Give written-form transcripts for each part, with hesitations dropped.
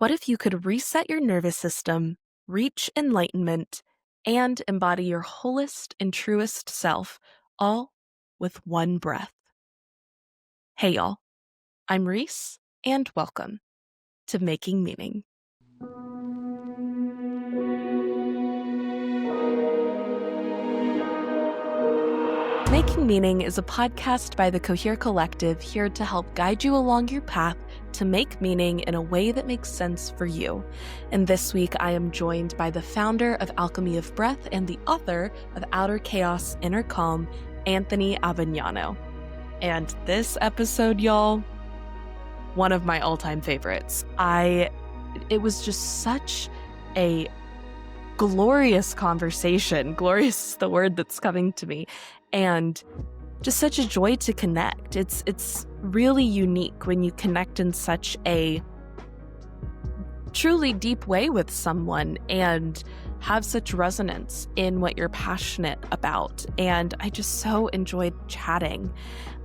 What if you could reset your nervous system, reach enlightenment, and embody your wholest and truest self, all with one breath? Hey, y'all. I'm Reese, and welcome to Making Meaning. Making Meaning is a podcast by the Cohere Collective here to help guide you along your path to make meaning in a way that makes sense for you. And this week, I am joined by the founder of Alchemy of Breath and the author of Outer Chaos, Inner Calm, Anthony Abbagnano. And this episode, y'all, one of my all-time favorites. It was just such a glorious conversation. Glorious is the word that's coming to me. And just such a joy to connect. It's really unique when you connect in such a truly deep way with someone and have such resonance in what you're passionate about. And I just so enjoyed chatting.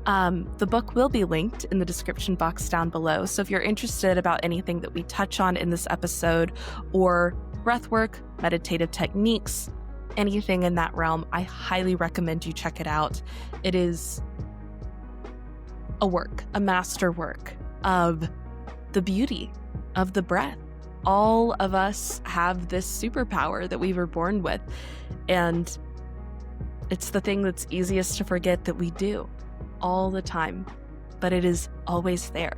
The book will be linked in the description box down below. So if you're interested about anything that we touch on in this episode, or breathwork, meditative techniques, anything in that realm, I highly recommend you check it out. It is a masterwork of the beauty of the breath. All of us have this superpower that we were born with, and it's the thing that's easiest to forget that we do all the time, but it is always there,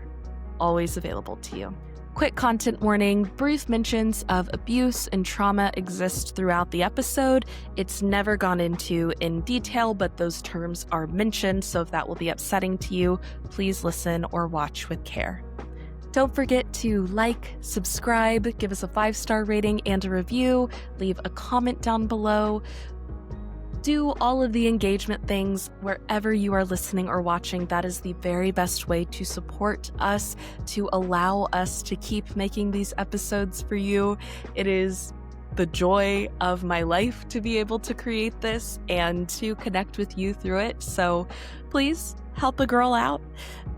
always available to you. Quick content warning, brief mentions of abuse and trauma exist throughout the episode. It's never gone into in detail, but those terms are mentioned, so if that will be upsetting to you, please listen or watch with care. Don't forget to like, subscribe, give us a 5-star rating and a review, leave a comment down below. Do all of the engagement things wherever you are listening or watching. That is the very best way to support us, to allow us to keep making these episodes for you. It is the joy of my life to be able to create this and to connect with you through it. So please help a girl out.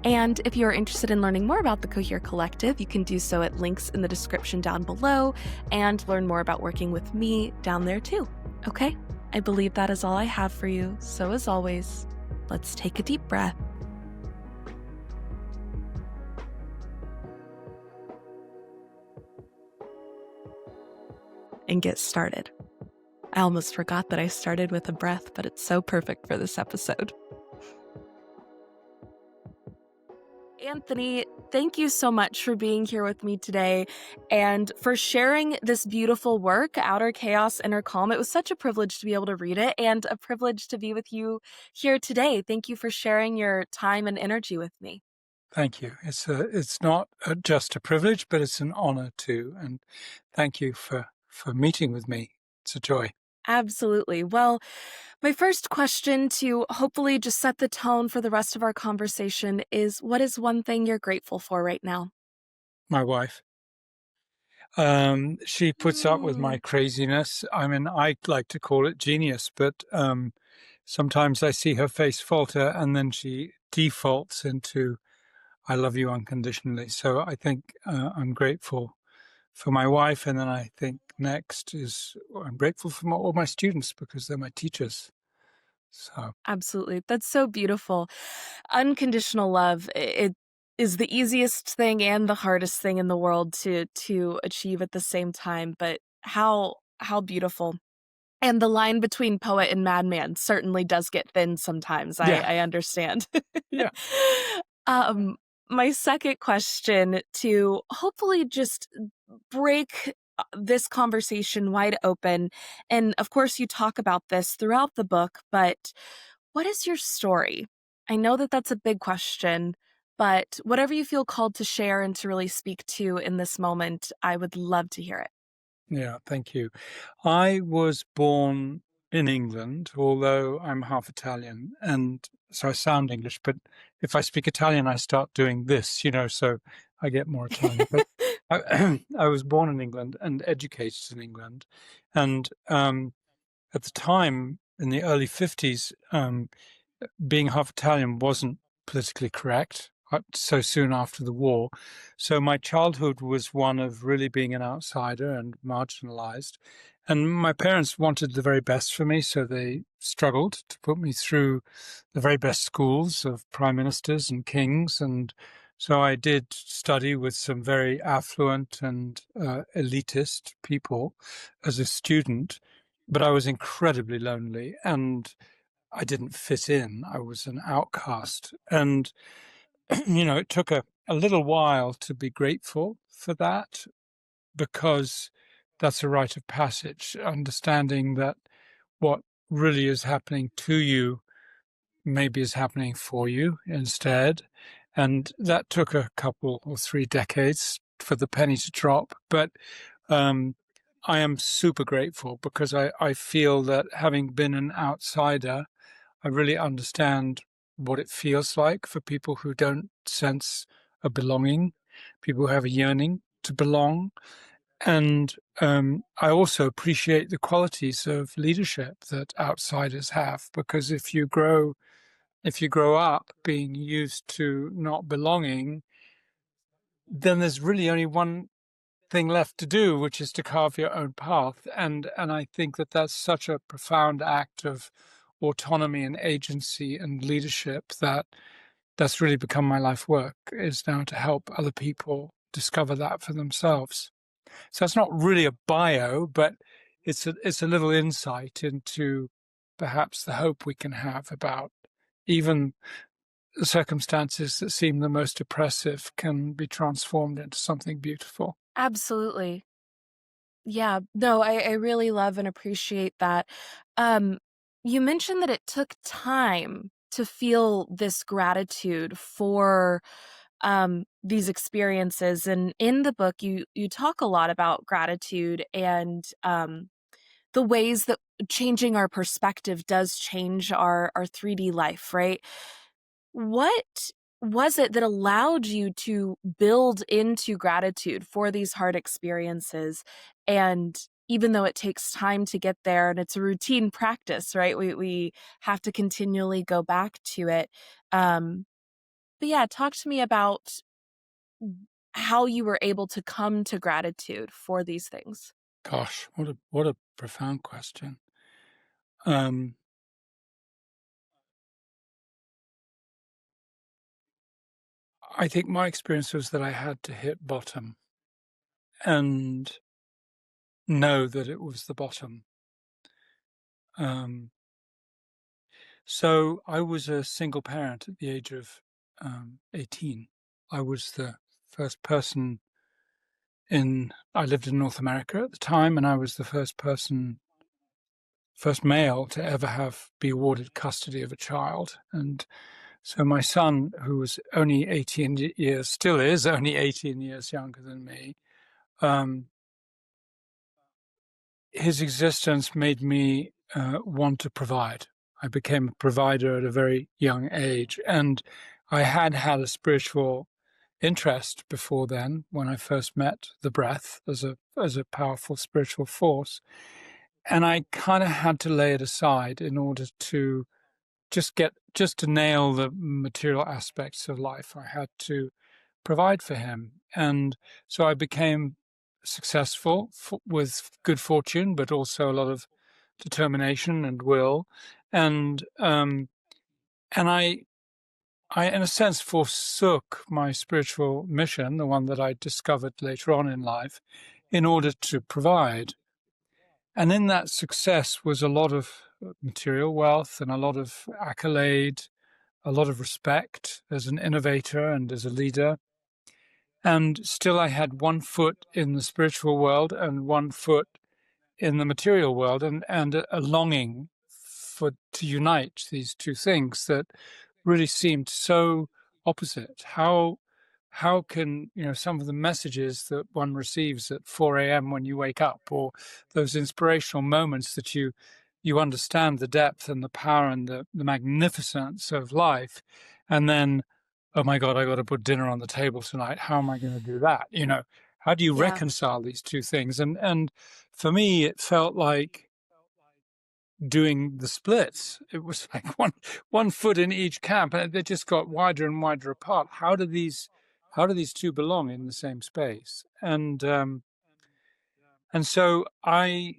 And if you're interested in learning more about the Cohere Collective, you can do so at links in the description down below and learn more about working with me down there too. Okay? I believe that is all I have for you. So as always, let's take a deep breath. And get started. I almost forgot that I started with a breath, but it's so perfect for this episode. Anthony, thank you so much for being here with me today and for sharing this beautiful work, Outer Chaos, Inner Calm. It was such a privilege to be able to read it and a privilege to be with you here today. Thank you for sharing your time and energy with me. Thank you. It's not just a privilege, but it's an honor too. And thank you for meeting with me. It's a joy. Absolutely. Well, my first question to hopefully just set the tone for the rest of our conversation is, what is one thing you're grateful for right now? My wife. She puts up with my craziness. I mean, I like to call it genius, but sometimes I see her face falter and then she defaults into, I love you unconditionally. So I think I'm grateful for my wife. And then I think next is I'm grateful for all my students because they're my teachers. So Absolutely. That's so beautiful. Unconditional love, it is the easiest thing and the hardest thing in the world to achieve at the same time, but how beautiful. And the line between poet and madman certainly does get thin sometimes. Yeah. I understand. Yeah. My second question, to hopefully just break this conversation wide open, and of course you talk about this throughout the book, but what is your story? I know that that's a big question, but whatever you feel called to share and to really speak to in this moment, I would love to hear it. Yeah, thank you. I was born in England, although I'm half Italian, and so I sound English, but if I speak Italian, I start doing this, so I get more Italian. But I was born in England and educated in England. And at the time, in the early 50s, being half Italian wasn't politically correct. so soon after the war. So my childhood was one of really being an outsider and marginalized. And my parents wanted the very best for me, so they struggled to put me through the very best schools of prime ministers and kings. And so I did study with some very affluent and elitist people as a student, but I was incredibly lonely and I didn't fit in. I was an outcast. And it took a little while to be grateful for that, because that's a rite of passage, understanding that what really is happening to you maybe is happening for you instead. And that took a couple or 3 decades for the penny to drop. But I am super grateful, because I feel that, having been an outsider, I really understand what it feels like for people who don't sense a belonging, people who have a yearning to belong. And I also appreciate the qualities of leadership that outsiders have, because if you grow up being used to not belonging, then there's really only one thing left to do, which is to carve your own path. And I think that that's such a profound act of autonomy and agency and leadership that's really become my life work, is now to help other people discover that for themselves. So it's not really a bio, but it's a little insight into perhaps the hope we can have about even the circumstances that seem the most oppressive can be transformed into something beautiful. Absolutely. Yeah. No, I really love and appreciate that. You mentioned that it took time to feel this gratitude for these experiences. And in the book, you talk a lot about gratitude and the ways that changing our perspective does change our 3D life, right? What was it that allowed you to build into gratitude for these hard experiences? And even though it takes time to get there and it's a routine practice, right? We have to continually go back to it. But yeah, talk to me about how you were able to come to gratitude for these things. Gosh, what a profound question. Um, I think my experience was that I had to hit bottom and know that it was the bottom. So I was a single parent at the age of 18. I was the first person I lived in North America at the time, and I was the first male to ever be awarded custody of a child. And so my son, who was only 18 years, still is only 18 years younger than me, his existence made me want to provide. I became a provider at a very young age, and I had a spiritual interest before then, when I first met the breath as a powerful spiritual force, and I kind of had to lay it aside in order to just to nail the material aspects of life. I had to provide for him, and so I became successful with good fortune, but also a lot of determination and will, and I in a sense forsook my spiritual mission, the one that I discovered later on in life, in order to provide. And in that success was a lot of material wealth and a lot of accolade, a lot of respect as an innovator and as a leader. And still I had one foot in the spiritual world and one foot in the material world, and a longing to unite these two things that really seemed so opposite. How can some of the messages that one receives at 4 a.m. when you wake up, or those inspirational moments that you understand the depth and the power and the magnificence of life, and then, oh my God, I got to put dinner on the table tonight. How am I going to do that? How do you Yeah. reconcile these two things? And for me, it felt like doing the splits. It was like one foot in each camp, and they just got wider and wider apart. How do these two belong in the same space? And so I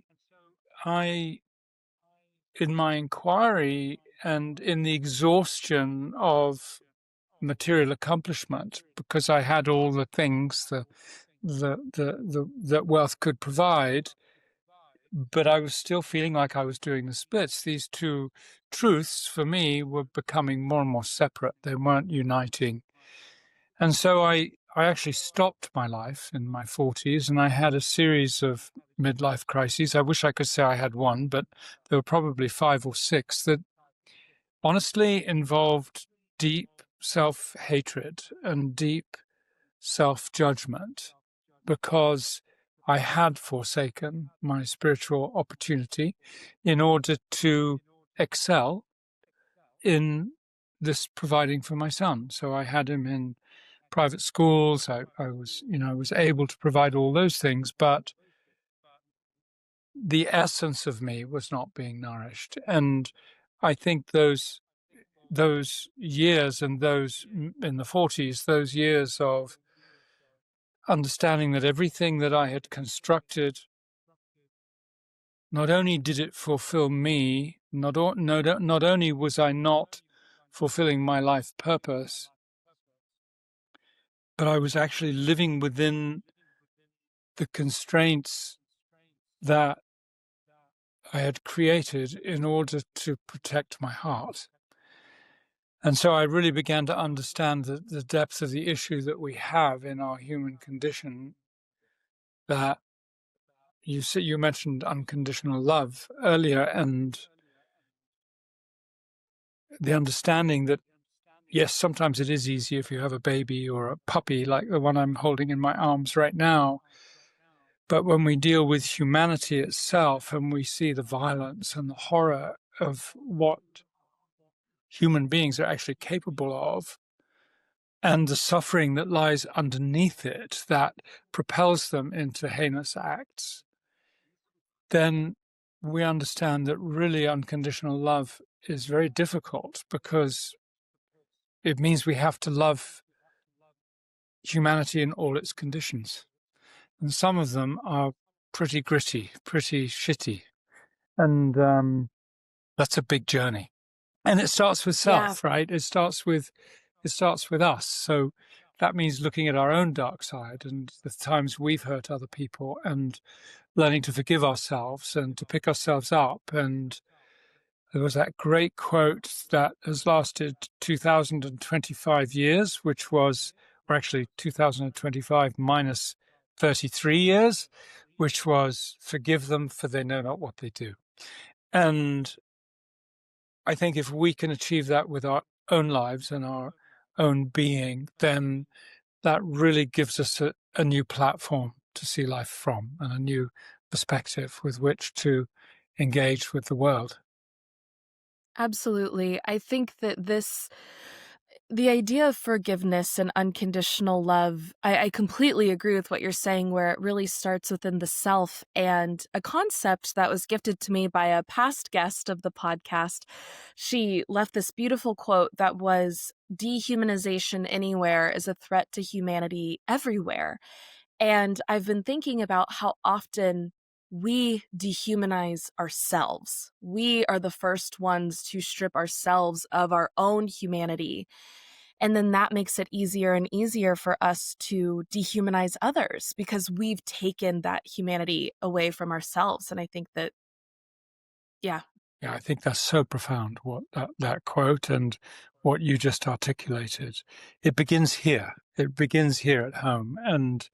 in my inquiry and in the exhaustion of material accomplishment, because I had all the things that wealth could provide, but I was still feeling like I was doing the splits. These two truths for me were becoming more and more separate. They weren't uniting. And so I actually stopped my life in my 40s, and I had a series of midlife crises. I wish I could say I had one, but there were probably 5 or 6 that honestly involved deep self-hatred and deep self-judgment, because I had forsaken my spiritual opportunity in order to excel in this providing for my son. So I had him in private schools. I was able to provide all those things, but the essence of me was not being nourished. And I think those years, and those in the 40s, those years of understanding that everything that I had constructed, not only did it fulfill me, not only was I not fulfilling my life purpose, but I was actually living within the constraints that I had created in order to protect my heart. And so I really began to understand the depth of the issue that we have in our human condition, that you mentioned unconditional love earlier, and the understanding that, yes, sometimes it is easy if you have a baby or a puppy like the one I'm holding in my arms right now. But when we deal with humanity itself and we see the violence and the horror of what human beings are actually capable of, and the suffering that lies underneath it that propels them into heinous acts, then we understand that really unconditional love is very difficult, because it means we have to love humanity in all its conditions. And some of them are pretty gritty, pretty shitty. And that's a big journey. And it starts with self, right? It starts with us. So that means looking at our own dark side and the times we've hurt other people, and learning to forgive ourselves and to pick ourselves up. And there was that great quote that has lasted 2025 years, which was, or actually 2025 minus 33 years, which was, forgive them, for they know not what they do. And I think if we can achieve that with our own lives and our own being, then that really gives us a new platform to see life from, and a new perspective with which to engage with the world. Absolutely. I think that the idea of forgiveness and unconditional love, I completely agree with what you're saying, where it really starts within the self. And a concept that was gifted to me by a past guest of the podcast, she left this beautiful quote that was, "Dehumanization anywhere is a threat to humanity everywhere." And I've been thinking about how often we dehumanize ourselves. We are the first ones to strip ourselves of our own humanity. And then that makes it easier and easier for us to dehumanize others, because we've taken that humanity away from ourselves. And I think that, yeah, I think that's so profound, what that quote and what you just articulated. It begins here. It begins here at home. And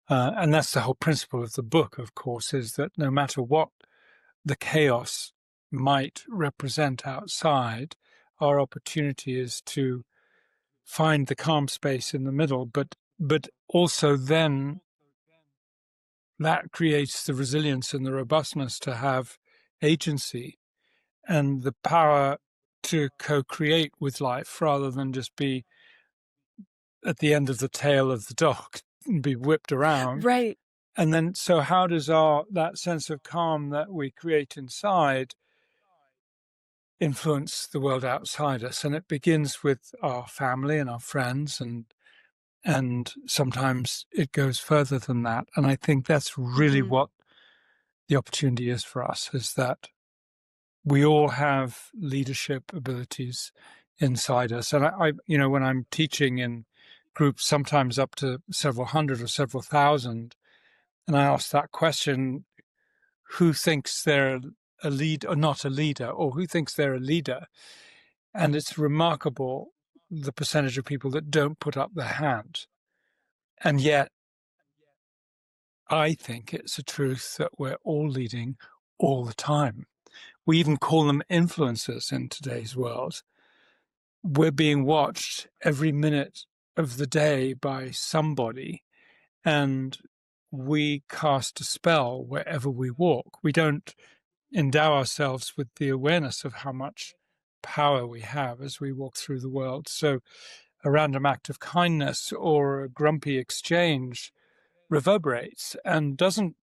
that's the whole principle of the book, of course, is that no matter what the chaos might represent outside, our opportunity is to find the calm space in the middle, but also then that creates the resilience and the robustness to have agency and the power to co-create with life, rather than just be at the end of the tail of the dog and be whipped around. right. And then, so how does that sense of calm that we create inside influence the world outside us, and it begins with our family and our friends, and sometimes it goes further than that. And I think that's really what the opportunity is for us, is that we all have leadership abilities inside us. And I when I'm teaching in groups, sometimes up to several hundred or several thousand, and I ask that question, who thinks they're a lead or not a leader, or who thinks they're a leader? And it's remarkable the percentage of people that don't put up their hand. And yet, I think it's a truth that we're all leading all the time. We even call them influencers in today's world. We're being watched every minute of the day by somebody, and we cast a spell wherever we walk. We don't endow ourselves with the awareness of how much power we have as we walk through the world. So a random act of kindness or a grumpy exchange reverberates, and doesn't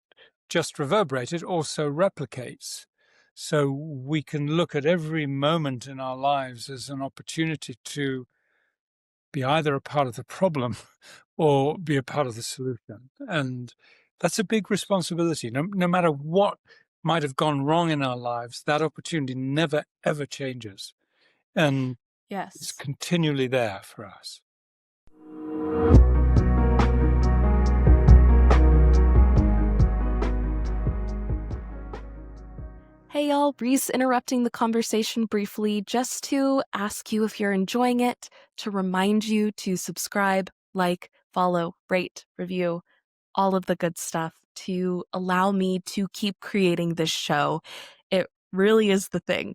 just reverberate, it also replicates. So we can look at every moment in our lives as an opportunity to be either a part of the problem or be a part of the solution. And that's a big responsibility. No matter what might have gone wrong in our lives, that opportunity never, ever changes. And it's continually there for us. Hey y'all, Reese interrupting the conversation briefly just to ask you if you're enjoying it, to remind you to subscribe, like, follow, rate, review, all of the good stuff to allow me to keep creating this show. It really is the thing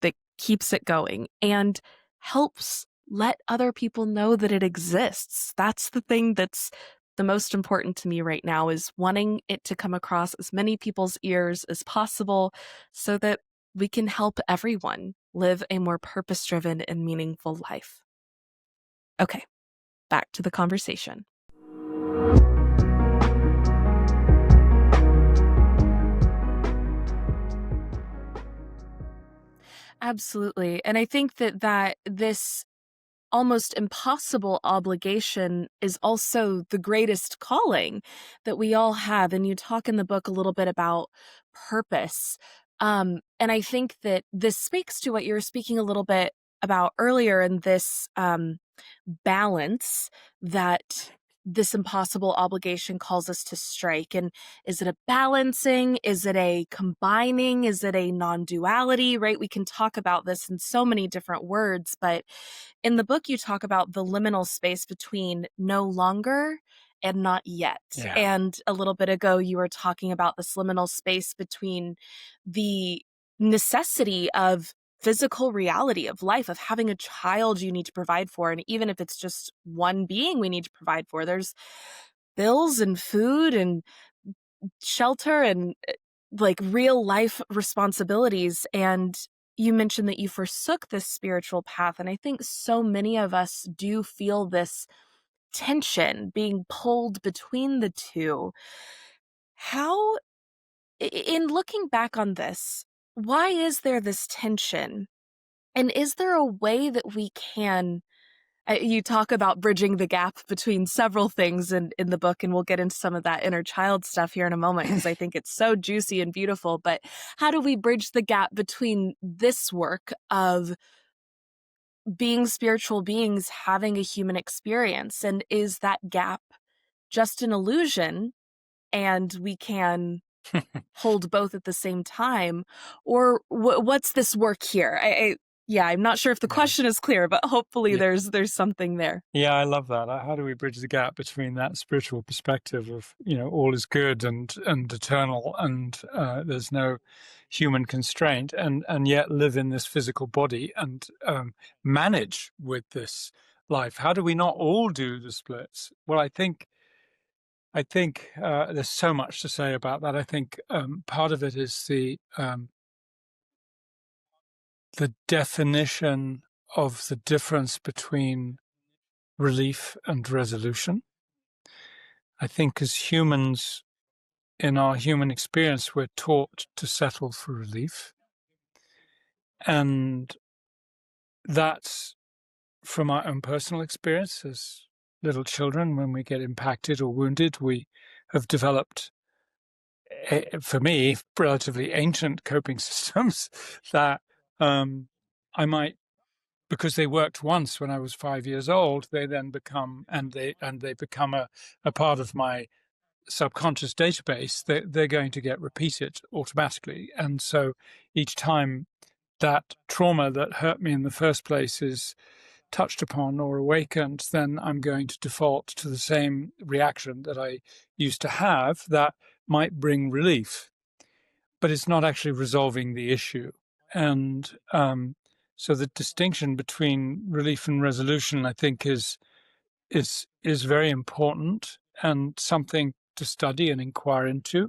that keeps it going and helps let other people know that it exists. That's the thing that's the most important to me right now, is wanting it to come across as many people's ears as possible so that we can help everyone live a more purpose-driven and meaningful life. Okay, back to the conversation. Absolutely. And I think that this almost impossible obligation is also the greatest calling that we all have. And you talk in the book a little bit about purpose. And I think that this speaks to what you were speaking a little bit about earlier, in this balance that this impossible obligation calls us to strike. And is it a balancing? Is it a combining? Is it a non-duality, right? We can talk about this in so many different words, but in the book you talk about the liminal space between no longer and not yet. Yeah. And a little bit ago you were talking about this liminal space between the necessity of physical reality of life, of having a child you need to provide for. And even if it's just one being we need to provide for, there's bills and food and shelter and like real life responsibilities. And you mentioned that you forsook this spiritual path. And I think so many of us do feel this tension being pulled between the two. How, in looking back on this, why is there this tension? And is there a way that we can, you talk about bridging the gap between several things in the book, and we'll get into some of that inner child stuff here in a moment, because I think it's so juicy and beautiful. But how do we bridge the gap between this work of being spiritual beings, having a human experience? And is that gap just an illusion and we can hold both at the same time? Or what's this work here? I'm not sure if the question is clear, but hopefully there's something there. Yeah, I love that. How do we bridge the gap between that spiritual perspective of, all is good and eternal, and there's no human constraint, and yet live in this physical body and manage with this life? How do we not all do the splits? Well, I think there's so much to say about that. I think part of it is the definition of the difference between relief and resolution. I think as humans, in our human experience, we're taught to settle for relief. And that's from our own personal experience as little children. When we get impacted or wounded, we have developed, for me, relatively ancient coping systems that I might, because they worked once when I was 5 years old, they then become, and they become a part of my subconscious database. They're going to get repeated automatically. And so each time that trauma that hurt me in the first place is touched upon or awakened, then I'm going to default to the same reaction that I used to have that might bring relief, but it's not actually resolving the issue. And so the distinction between relief and resolution, I think, is very important and something to study and inquire into.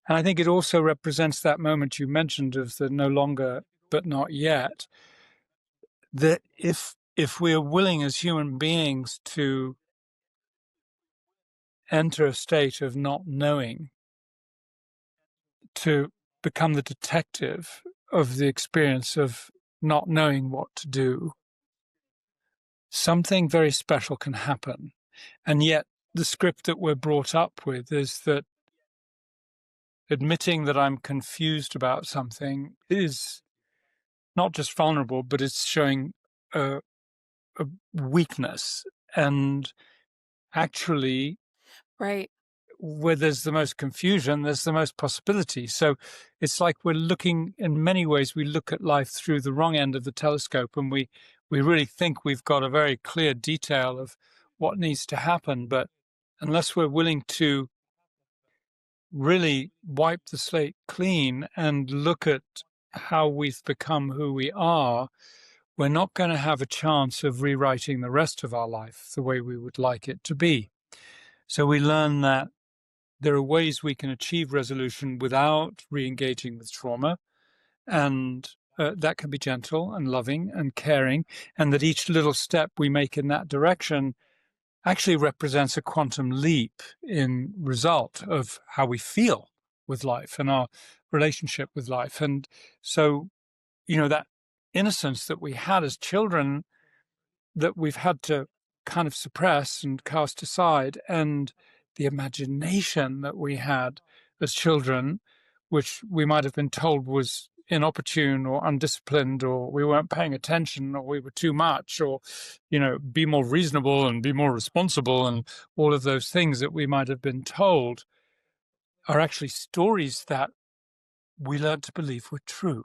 And I think it also represents that moment you mentioned of the no longer but not yet, that if we are willing as human beings to enter a state of not knowing, to become the detective of the experience of not knowing what to do, something very special can happen. And yet the script that we're brought up with is that admitting that I'm confused about something is not just vulnerable, but it's showing a weakness. And actually, Right. where there's the most confusion, there's the most possibility. So it's like we're looking, in many ways, we look at life through the wrong end of the telescope, and we really think we've got a very clear detail of what needs to happen. But unless we're willing to really wipe the slate clean and look at how we've become who we are, we're not going to have a chance of rewriting the rest of our life the way we would like it to be. So we learn that there are ways we can achieve resolution without re-engaging with trauma, and that can be gentle and loving and caring, and that each little step we make in that direction actually represents a quantum leap in result of how we feel with life and our relationship with life. And so, that innocence that we had as children that we've had to kind of suppress and cast aside, and the imagination that we had as children, which we might have been told was inopportune or undisciplined, or we weren't paying attention, or we were too much, or, be more reasonable and be more responsible, and all of those things that we might have been told are actually stories that we learned to believe were true.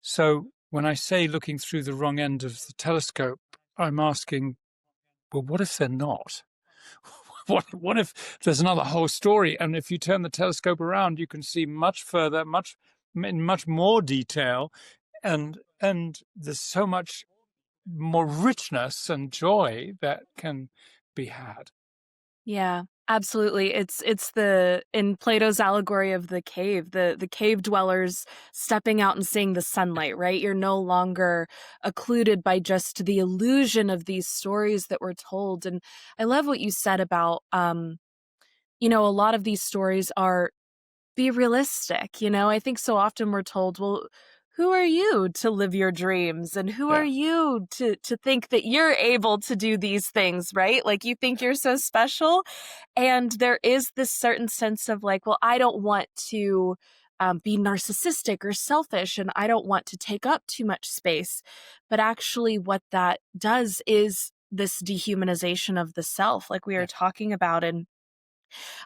So when I say looking through the wrong end of the telescope, I'm asking, well, what if they're not? What if there's another whole story? And if you turn the telescope around, you can see much further, in much more detail, and there's so much more richness and joy that can be had. Yeah, absolutely. It's the in Plato's allegory of the cave, the cave dwellers stepping out and seeing the sunlight, right? You're no longer occluded by just the illusion of these stories that were told. And I love what you said about a lot of these stories are be realistic. I think so often we're told, well, who are you to live your dreams? And who are you to think that you're able to do these things, right? Like you think you're so special. And there is this certain sense of like, well, I don't want to be narcissistic or selfish, and I don't want to take up too much space. But actually what that does is this dehumanization of the self, like we are talking about. And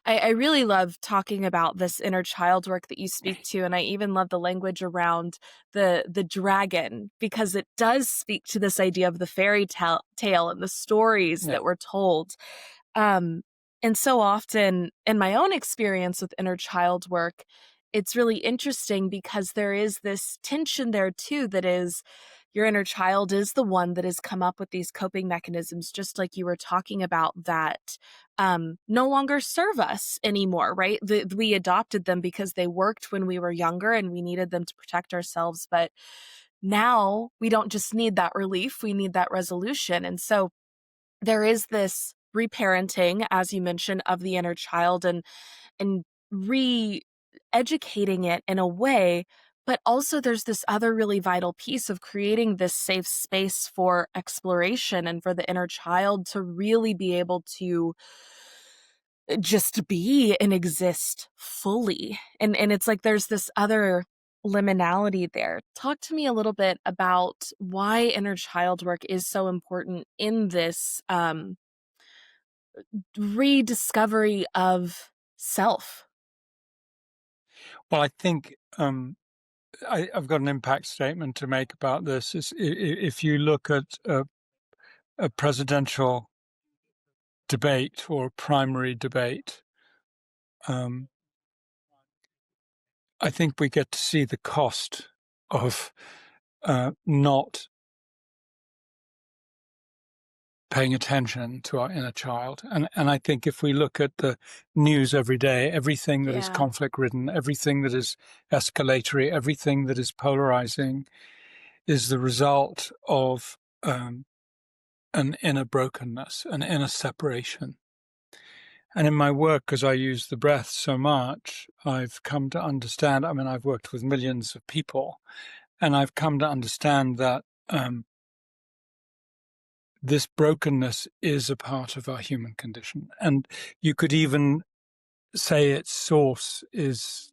I really love talking about this inner child work that you speak to, and I even love the language around the dragon, because it does speak to this idea of the fairy tale and the stories that were told. And so often in my own experience with inner child work, it's really interesting because there is this tension there too, that is, your inner child is the one that has come up with these coping mechanisms, just like you were talking about, that no longer serve us anymore, right? We adopted them because they worked when we were younger and we needed them to protect ourselves. But now we don't just need that relief, we need that resolution. And so there is this reparenting, as you mentioned, of the inner child, and re-educating it in a way But also there's this other really vital piece of creating this safe space for exploration and for the inner child to really be able to just be and exist fully. And it's like there's this other liminality there. Talk to me a little bit about why inner child work is so important in this rediscovery of self. Well, I think I've got an impact statement to make about this. If you look at a presidential debate or a primary debate, I think we get to see the cost of not paying attention to our inner child. And I think if we look at the news every day, everything that is conflict-ridden, everything that is escalatory, everything that is polarizing is the result of an inner brokenness, an inner separation. And in my work, because I use the breath so much, I've come to understand, I mean, I've worked with millions of people, and I've come to understand that this brokenness is a part of our human condition. And you could even say its source is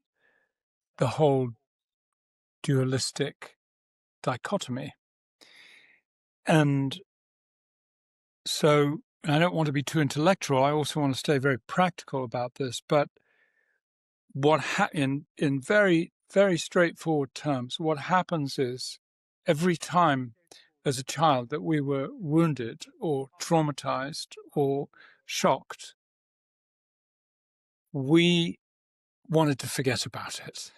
the whole dualistic dichotomy. And so I don't want to be too intellectual. I also want to stay very practical about this. But what in very, very straightforward terms, what happens is every time as a child that we were wounded or traumatized or shocked, we wanted to forget about it.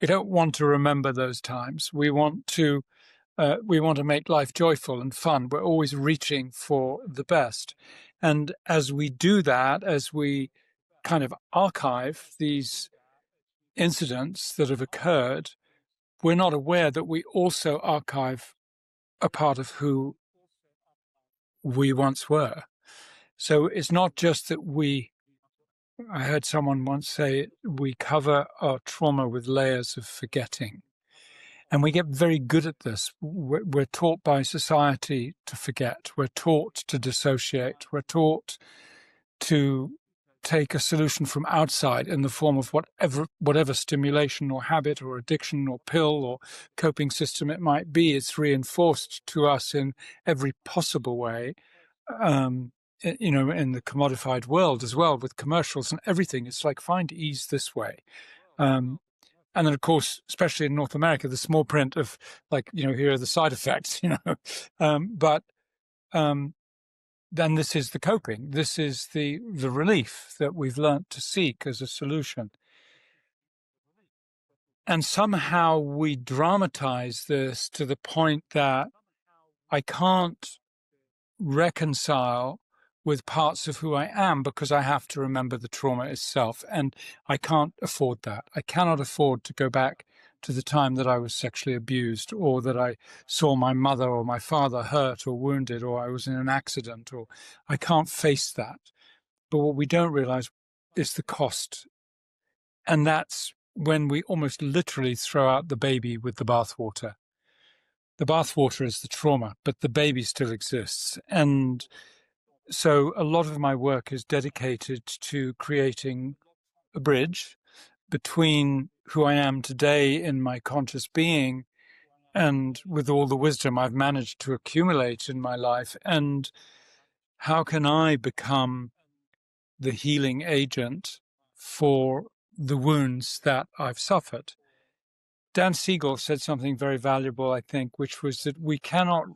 We don't want to remember those times. We want to make life joyful and fun. We're always reaching for the best. And as we do that, as we kind of archive these incidents that have occurred, we're not aware that we also archive a part of who we once were. So it's not just that I heard someone once say, we cover our trauma with layers of forgetting. And we get very good at this. We're taught by society to forget. We're taught to dissociate. We're taught to take a solution from outside in the form of whatever stimulation or habit or addiction or pill or coping system it might be. It's reinforced to us in every possible way. In the commodified world as well, with commercials and everything. It's like, find ease this way. And then, of course, especially in North America, the small print of like, here are the side effects, but then this is the coping. This is the relief that we've learnt to seek as a solution. And somehow we dramatize this to the point that I can't reconcile with parts of who I am because I have to remember the trauma itself. And I can't afford that. I cannot afford to go back to the time that I was sexually abused, or that I saw my mother or my father hurt or wounded, or I was in an accident, or I can't face that. But what we don't realize is the cost. And that's when we almost literally throw out the baby with the bathwater. The bathwater is the trauma, but the baby still exists. And so a lot of my work is dedicated to creating a bridge between who I am today in my conscious being and with all the wisdom I've managed to accumulate in my life, and how can I become the healing agent for the wounds that I've suffered. Dan Siegel said something very valuable, I think, which was that we cannot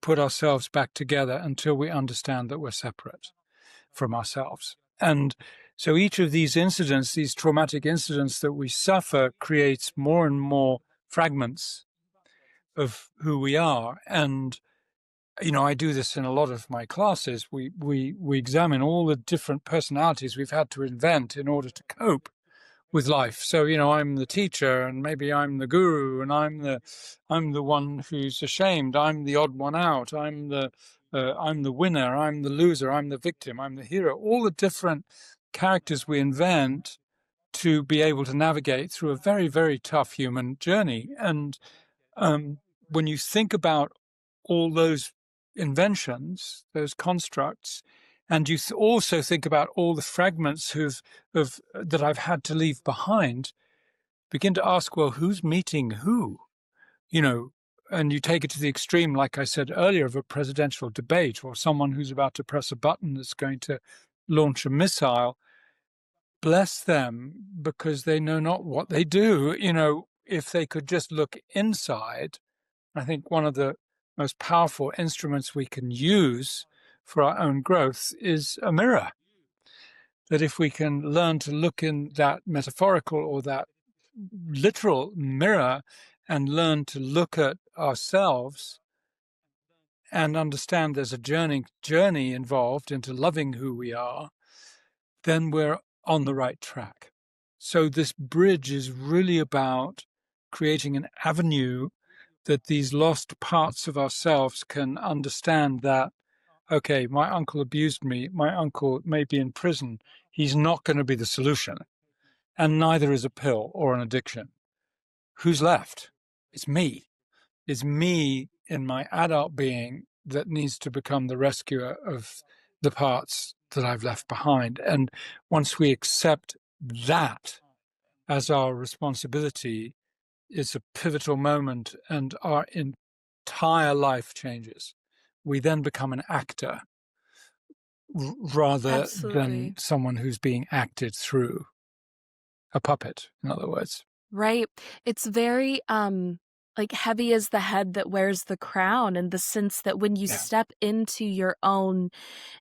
put ourselves back together until we understand that we're separate from ourselves. And so each of these incidents, these traumatic incidents that we suffer, creates more and more fragments of who we are. And, I do this in a lot of my classes. We examine all the different personalities we've had to invent in order to cope with life. So, I'm the teacher, and maybe I'm the guru, and I'm the one who's ashamed. I'm the odd one out. I'm the winner. I'm the loser. I'm the victim. I'm the hero. All the different characters we invent to be able to navigate through a very, very tough human journey. And when you think about all those inventions, those constructs, and you also think about all the fragments that I've had to leave behind, begin to ask, well, who's meeting who? And you take it to the extreme, like I said earlier, of a presidential debate or someone who's about to press a button that's going to launch a missile. Bless them, because they know not what they do. If they could just look inside, I think one of the most powerful instruments we can use for our own growth is a mirror. That if we can learn to look in that metaphorical or that literal mirror and learn to look at ourselves and understand there's a journey involved into loving who we are, then we're on the right track. So this bridge is really about creating an avenue that these lost parts of ourselves can understand that, okay, my uncle abused me, my uncle may be in prison, he's not going to be the solution, and neither is a pill or an addiction. Who's left? It's me. It's me in my adult being that needs to become the rescuer of the parts that I've left behind. And once we accept that as our responsibility, it's a pivotal moment and our entire life changes. We then become an actor rather Absolutely. than someone who's being acted through, a puppet, in other words. Right. It's very like heavy as the head that wears the crown, in the sense that when you step into your own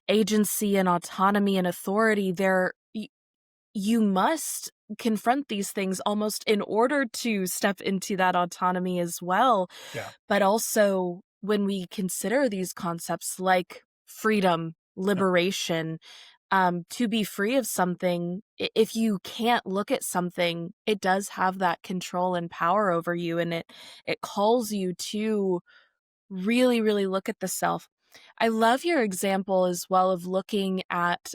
agency and autonomy and authority, you must confront these things almost in order to step into that autonomy as well. Yeah. But also, when we consider these concepts like freedom, liberation, to be free of something, if you can't look at something, it does have that control and power over you, and it calls you to really, really look at the self. I love your example as well of looking at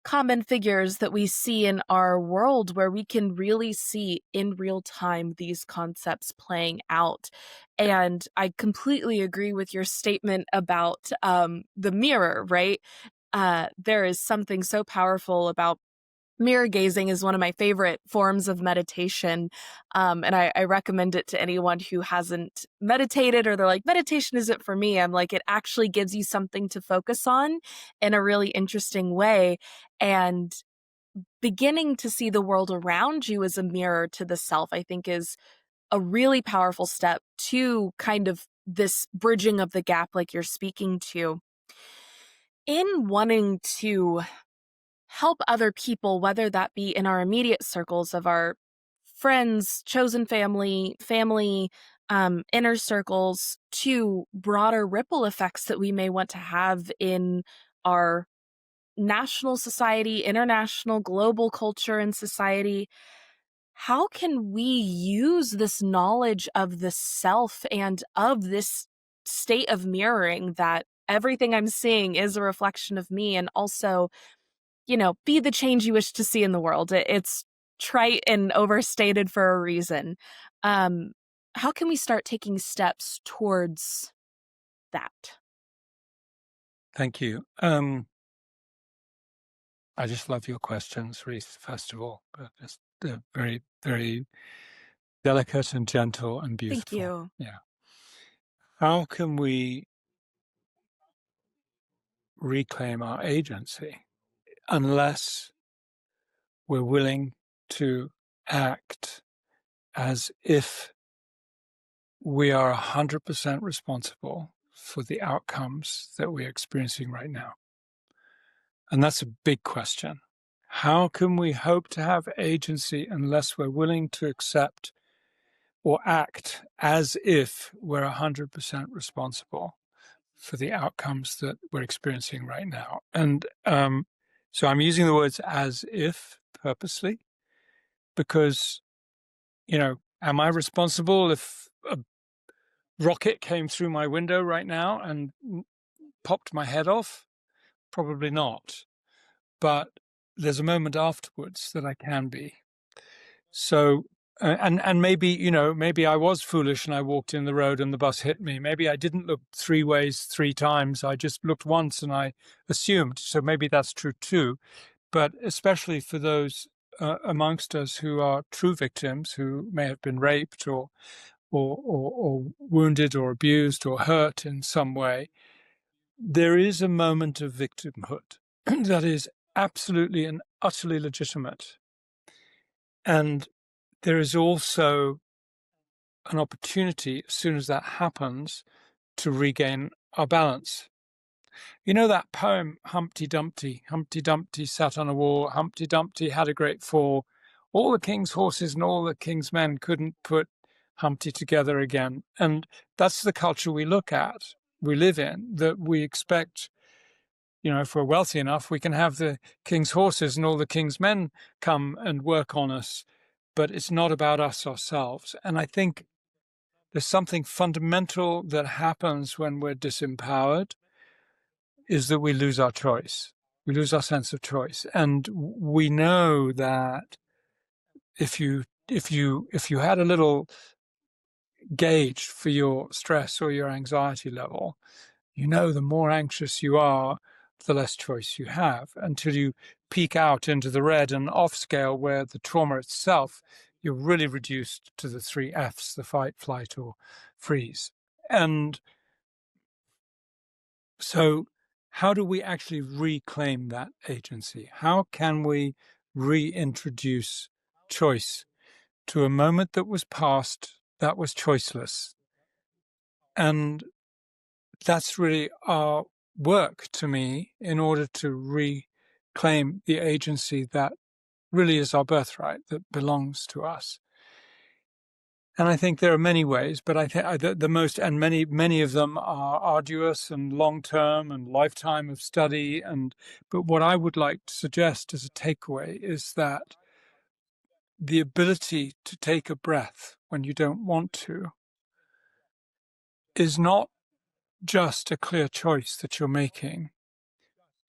common figures that we see in our world, where we can really see in real time these concepts playing out. And I completely agree with your statement about the mirror, right? There is something so powerful about mirror gazing. Is one of my favorite forms of meditation. And I recommend it to anyone who hasn't meditated, or they're like, meditation isn't for me. I'm like, it actually gives you something to focus on in a really interesting way. And beginning to see the world around you as a mirror to the self, I think, is a really powerful step to kind of this bridging of the gap, like you're speaking to. In wanting to help other people, whether that be in our immediate circles of our friends, chosen family, inner circles, to broader ripple effects that we may want to have in our national society, international, global culture and society, how can we use this knowledge of the self and of this state of mirroring, that everything I'm seeing is a reflection of me, and also, be the change you wish to see in the world? It's trite and overstated for a reason. How can we start taking steps towards that? Thank you. I just love your questions, Reese, first of all. They're very, very delicate and gentle and beautiful. Thank you. Yeah. How can we reclaim our agency unless we're willing to act as if we are 100% responsible for the outcomes that we're experiencing right now? And that's a big question. How can we hope to have agency unless we're willing to accept or act as if we're 100% responsible for the outcomes that we're experiencing right now? And so I'm using the words as if purposely, because, am I responsible if a rocket came through my window right now and popped my head off? Probably not. But there's a moment afterwards that I can be. So, and maybe, maybe I was foolish and I walked in the road and the bus hit me. Maybe I didn't look 3 ways 3 times. I just looked once and I assumed. So maybe that's true too. But especially for those amongst us who are true victims, who may have been raped or wounded or abused or hurt in some way, there is a moment of victimhood that is absolutely and utterly legitimate. And there is also an opportunity, as soon as that happens, to regain our balance. You know that poem, Humpty Dumpty? Humpty Dumpty sat on a wall, Humpty Dumpty had a great fall. All the king's horses and all the king's men couldn't put Humpty together again. And that's the culture we live in, that we expect, if we're wealthy enough, we can have the king's horses and all the king's men come and work on us. But it's not about us ourselves. And I think there's something fundamental that happens when we're disempowered, is that we lose our choice. We lose our sense of choice. And we know that if you had a little gauge for your stress or your anxiety level, the more anxious you are, the less choice you have, until you peak out into the red and off scale, where the trauma itself, you're really reduced to the 3 Fs, the fight, flight, or freeze. And so how do we actually reclaim that agency? How can we reintroduce choice to a moment that was past, that was choiceless? And that's really our work, to me, in order to reclaim the agency that really is our birthright, that belongs to us. And I think there are many ways, but I think the most, and many of them are arduous and long-term and lifetime of study. But what I would like to suggest as a takeaway is that the ability to take a breath when you don't want to is not just a clear choice that you're making.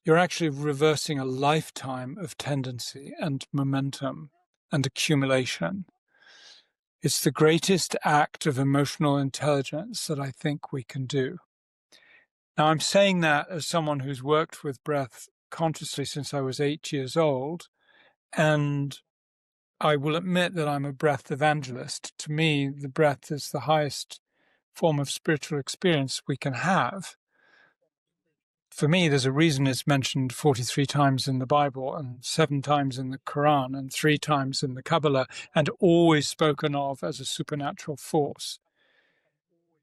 You're actually reversing a lifetime of tendency and momentum and accumulation. It's the greatest act of emotional intelligence that I think we can do. Now, I'm saying that as someone who's worked with breath consciously since I was 8 years old, and I will admit that I'm a breath evangelist. To me, the breath is the highest form of spiritual experience we can have. For me, there's a reason it's mentioned 43 times in the Bible and 7 times in the Quran and 3 times in the Kabbalah, and always spoken of as a supernatural force.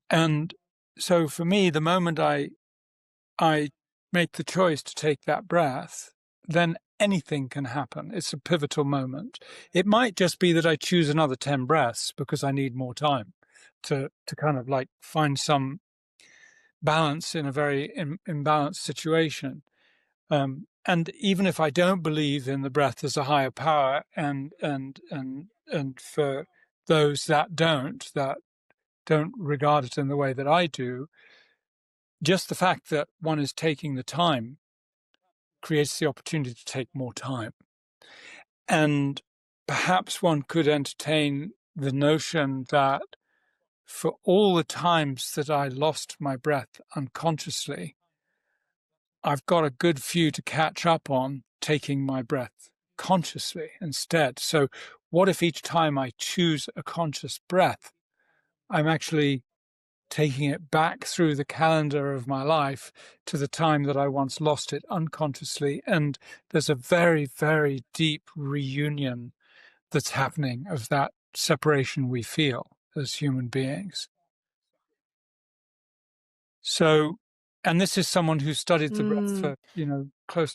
And so for me, the moment I make the choice to take that breath, then anything can happen. It's a pivotal moment. It might just be that I choose another 10 breaths because I need more time to kind of like find some balance in a very imbalanced situation. And even if I don't believe in the breath as a higher power, and for those that don't regard it in the way that I do, just the fact that one is taking the time creates the opportunity to take more time. And perhaps one could entertain the notion that for all the times that I lost my breath unconsciously, I've got a good few to catch up on taking my breath consciously instead. So what if each time I choose a conscious breath, I'm actually taking it back through the calendar of my life to the time that I once lost it unconsciously. And there's a very, very deep reunion that's happening of that separation we feel as human beings. So, and this is someone who studied the breath for, close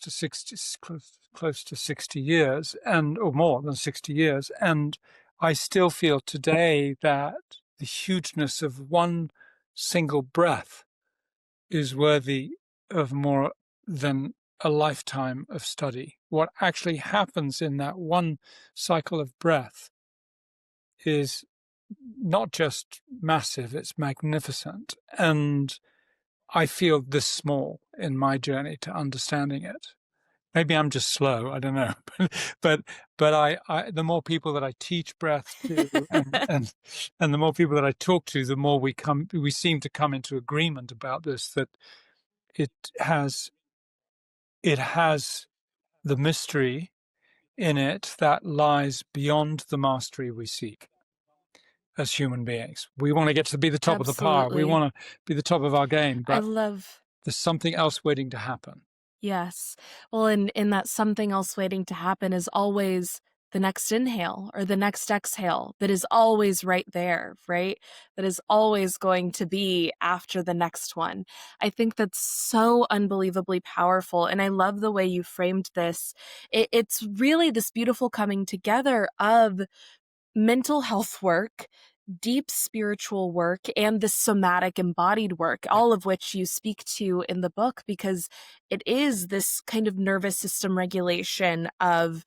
to 60 years, or more than 60 years. And I still feel today that the hugeness of one single breath is worthy of more than a lifetime of study. What actually happens in that one cycle of breath is not just massive, it's magnificent. And I feel this small in my journey to understanding it. Maybe I'm just slow. I don't know, but I the more people that I teach breath to, and the more people that I talk to, the more we seem to come into agreement about this, that it has the mystery in it that lies beyond the mastery we seek as human beings. We want to get to be the top of the pile. We Absolutely. want to be the top of our game, I but love there's something else waiting to happen. Yes. Well, in that something else waiting to happen is always the next inhale or the next exhale that is always right there, right? That is always going to be after the next one. I think that's so unbelievably powerful. And I love the way you framed this. It's really this beautiful coming together of mental health work, deep spiritual work, and the somatic embodied work, Yeah. all of which you speak to in the book, because it is this kind of nervous system regulation of,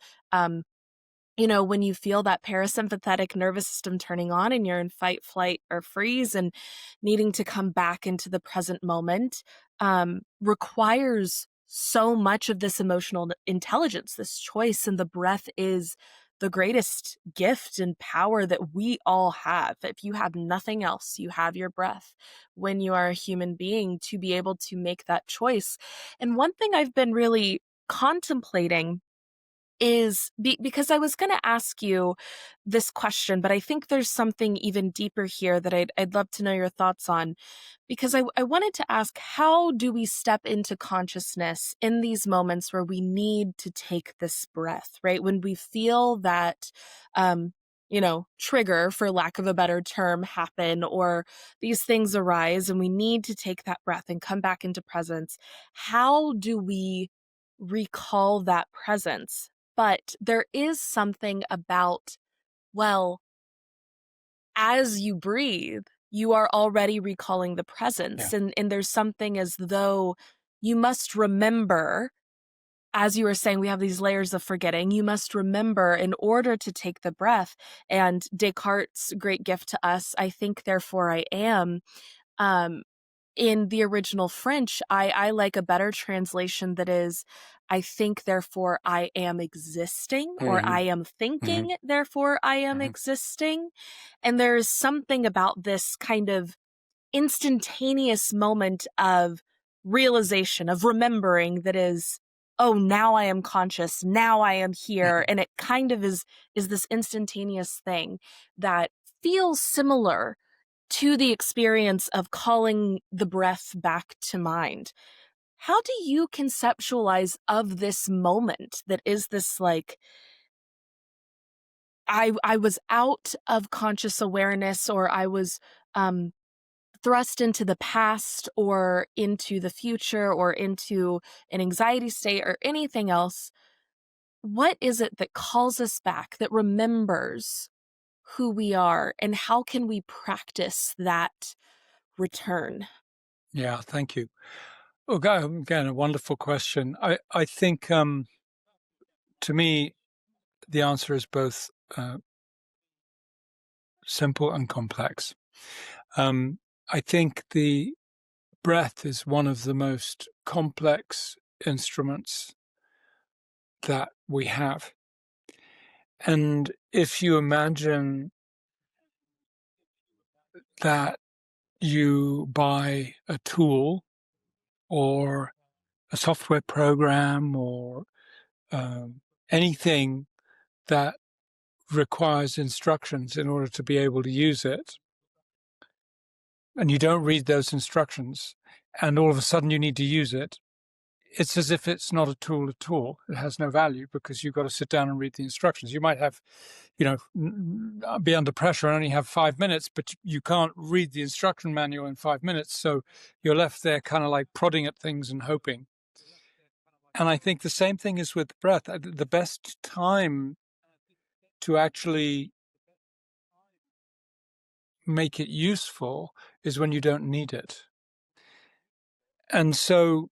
when you feel that parasympathetic nervous system turning on and you're in fight, flight, or freeze and needing to come back into the present moment, requires so much of this emotional intelligence, this choice, and the breath is the greatest gift and power that we all have. If you have nothing else, you have your breath when you are a human being to be able to make that choice. And one thing I've been really contemplating is because I was going to ask you this question, but I think there's something even deeper here that I'd love to know your thoughts on. Because I wanted to ask, how do we step into consciousness in these moments where we need to take this breath, right? When we feel that, trigger, for lack of a better term, happen, or these things arise and we need to take that breath and come back into presence. How do we recall that presence? But there is something about, well, as you breathe, you are already recalling the Yeah. presence. And there's something as though you must remember, as you were saying, we have these layers of forgetting. You must remember in order to take the breath. And Descartes' great gift to us, I think, therefore I am. Um, in the original French, I like a better translation that is, I think, therefore I am existing, or Mm-hmm. I am Mm-hmm. thinking, therefore I am Mm-hmm. existing. And there's something about this kind of instantaneous moment of realization, of remembering, that is, oh, now I am conscious, now I am here. And it kind of is this instantaneous thing that feels similar to the experience of calling the breath back to mind. How do you conceptualize of this moment that is this, like, I was out of conscious awareness, or I was thrust into the past or into the future or into an anxiety state or anything else? What is it that calls us back, that remembers who we are, and how can we practice that return? Yeah, thank you. Again, a wonderful question. I think, to me, the answer is both simple and complex. I think the breath is one of the most complex instruments that we have. And if you imagine that you buy a tool or a software program or anything that requires instructions in order to be able to use it, and you don't read those instructions, and all of a sudden you need to use it, it's as if it's not a tool at all. It has no value because you've got to sit down and read the instructions. You might have, be under pressure and only have 5 minutes, but you can't read the instruction manual in 5 minutes. So you're left there kind of like prodding at things and hoping. And I think the same thing is with breath. The best time to actually make it useful is when you don't need it. And so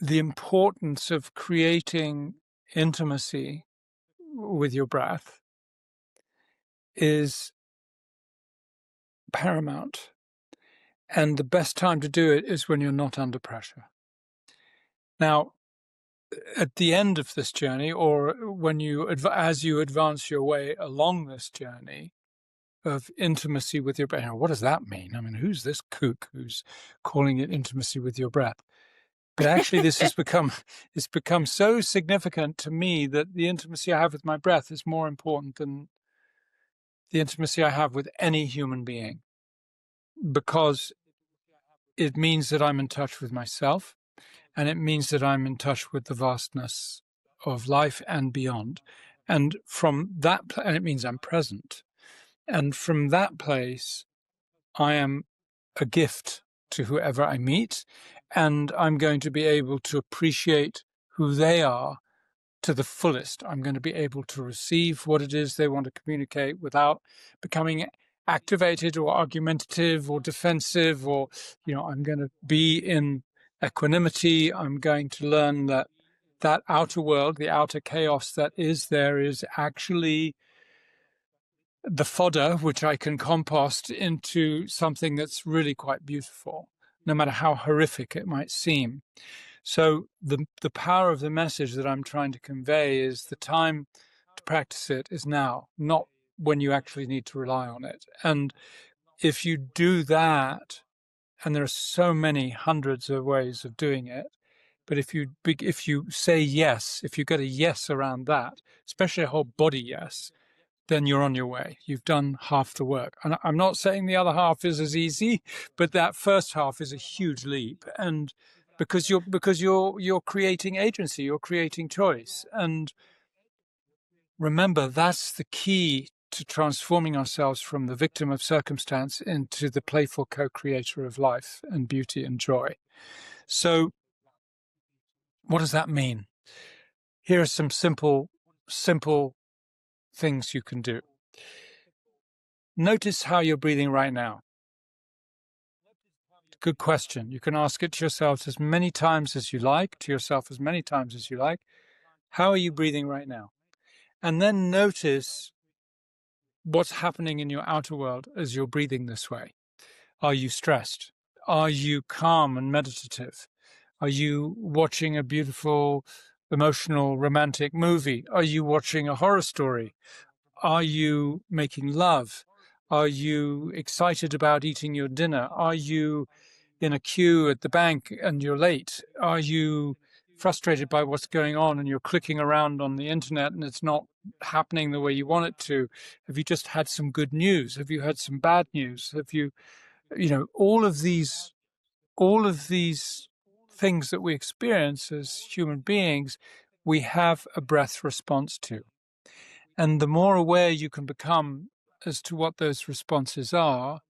the importance of creating intimacy with your breath is paramount. And the best time to do it is when you're not under pressure. Now, at the end of this journey, or when as you advance your way along this journey of intimacy with your breath. What does that mean? I mean, who's this kook who's calling it intimacy with your breath? But actually, it's become so significant to me that the intimacy I have with my breath is more important than the intimacy I have with any human being, because it means that I'm in touch with myself, and it means that I'm in touch with the vastness of life and beyond. And from that, and it means I'm present. And from that place, I am a gift to whoever I meet, and I'm going to be able to appreciate who they are to the fullest. I'm going to be able to receive what it is they want to communicate without becoming activated or argumentative or defensive, or, I'm going to be in equanimity. I'm going to learn that outer world, the outer chaos that is there, is actually the fodder which I can compost into something that's really quite beautiful, no matter how horrific it might seem. So the power of the message that I'm trying to convey is the time to practice it is now, not when you actually need to rely on it. And if you do that, and there are so many hundreds of ways of doing it, but if you say yes, if you get a yes around that, especially a whole body yes, then you're on your way. You've done half the work. And I'm not saying the other half is as easy, but that first half is a huge leap. And because you're creating agency, you're creating choice. And remember, that's the key to transforming ourselves from the victim of circumstance into the playful co-creator of life and beauty and joy. So what does that mean? Here are some simple things you can do. Notice how you're breathing right now. Good question. You can ask it to yourself as many times as you like, How are you breathing right now? And then notice what's happening in your outer world as you're breathing this way. Are you stressed? Are you calm and meditative? Are you watching a beautiful, emotional, romantic movie? Are you watching a horror story? Are you making love? Are you excited about eating your dinner? Are you in a queue at the bank and you're late? Are you frustrated by what's going on and you're clicking around on the internet and it's not happening the way you want it to? Have you just had some good news? Have you had some bad news? Have you, all of these things that we experience as human beings, we have a breath response to. And the more aware you can become as to what those responses are,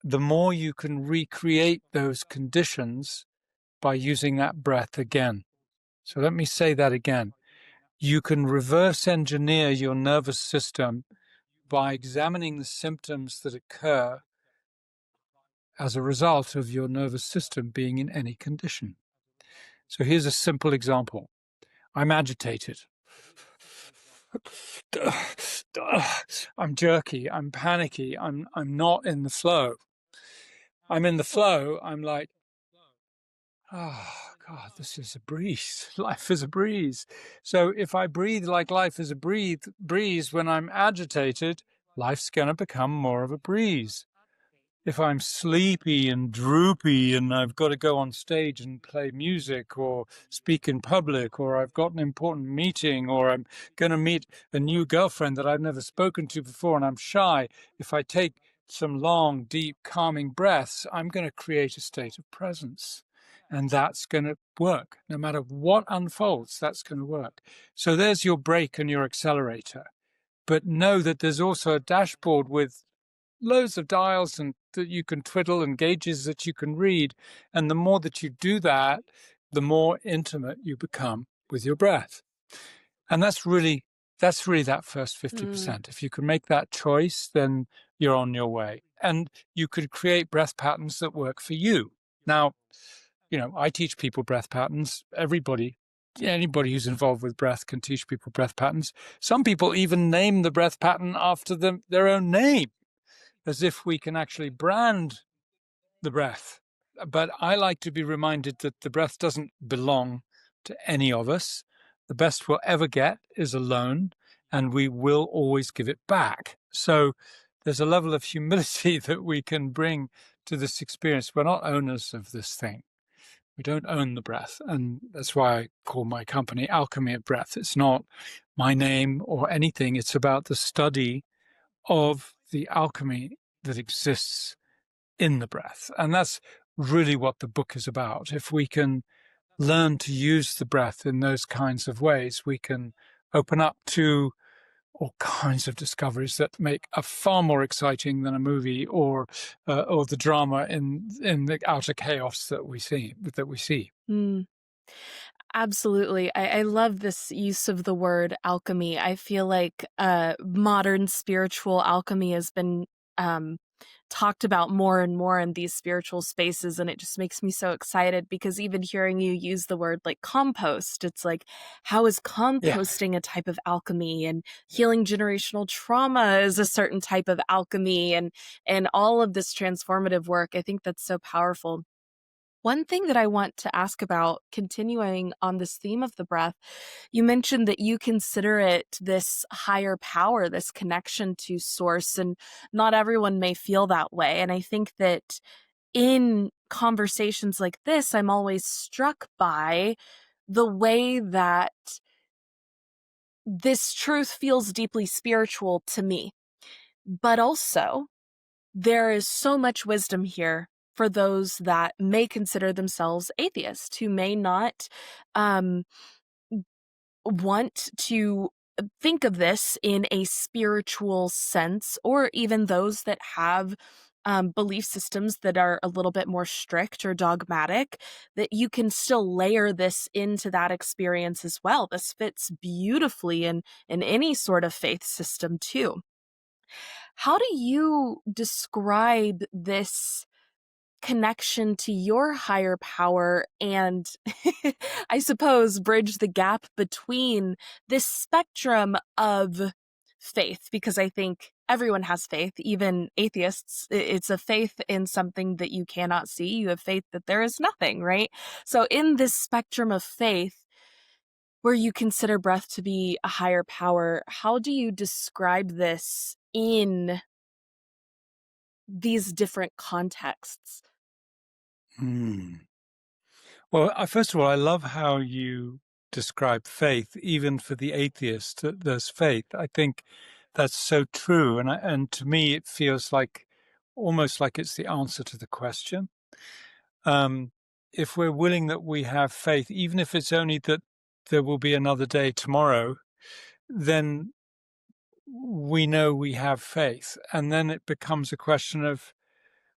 the more you can recreate those conditions by using that breath again. So let me say that again. You can reverse engineer your nervous system by examining the symptoms that occur as a result of your nervous system being in any condition. So here's a simple example. I'm agitated. I'm jerky. I'm panicky. I'm not in the flow. I'm in the flow. I'm like, oh, God, this is a breeze. Life is a breeze. So if I breathe like life is a breeze when I'm agitated, life's going to become more of a breeze. If I'm sleepy and droopy and I've got to go on stage and play music or speak in public, or I've got an important meeting, or I'm going to meet a new girlfriend that I've never spoken to before and I'm shy, if I take some long, deep, calming breaths, I'm going to create a state of presence. And that's going to work. No matter what unfolds, that's going to work. So there's your brake and your accelerator. But know that there's also a dashboard with loads of dials and that you can twiddle and gauges that you can read. And the more that you do that, the more intimate you become with your breath. And that's really that first 50%. If you can make that choice, then you're on your way. And you could create breath patterns that work for you. Now, I teach people breath patterns. Anybody who's involved with breath can teach people breath patterns. Some people even name the breath pattern after their own name, as if we can actually brand the breath. But I like to be reminded that the breath doesn't belong to any of us. The best we'll ever get is a loan, and we will always give it back. So there's a level of humility that we can bring to this experience. We're not owners of this thing. We don't own the breath. And that's why I call my company Alchemy of Breath. It's not my name or anything. It's about the study of the alchemy that exists in the breath. And that's really what the book is about. If we can learn to use the breath in those kinds of ways, we can open up to all kinds of discoveries that make a far more exciting than a movie or the drama in the outer chaos that we see. Mm. Absolutely. I love this use of the word alchemy. I feel like modern spiritual alchemy has been talked about more and more in these spiritual spaces, and it just makes me so excited because even hearing you use the word like compost, it's like, how is composting a type of alchemy, and healing generational trauma is a certain type of alchemy, and all of this transformative work. I think that's so powerful. One thing that I want to ask about, continuing on this theme of the breath, you mentioned that you consider it this higher power, this connection to source, and not everyone may feel that way. And I think that in conversations like this, I'm always struck by the way that this truth feels deeply spiritual to me. But also, there is so much wisdom here for those that may consider themselves atheists, who may not want to think of this in a spiritual sense, or even those that have belief systems that are a little bit more strict or dogmatic, that you can still layer this into that experience as well. This fits beautifully in any sort of faith system too. How do you describe this connection to your higher power and I suppose bridge the gap between this spectrum of faith? Because I think everyone has faith, even atheists. It's a faith in something that you cannot see. You have faith that there is nothing, right? So in this spectrum of faith, where you consider breath to be a higher power, how do you describe this in these different contexts? Well, first of all, I love how you describe faith. Even for the atheist, there's faith. I think that's so true. And to me, it feels like almost like it's the answer to the question. If we're willing that we have faith, even if it's only that there will be another day tomorrow, then we know we have faith. And then it becomes a question of,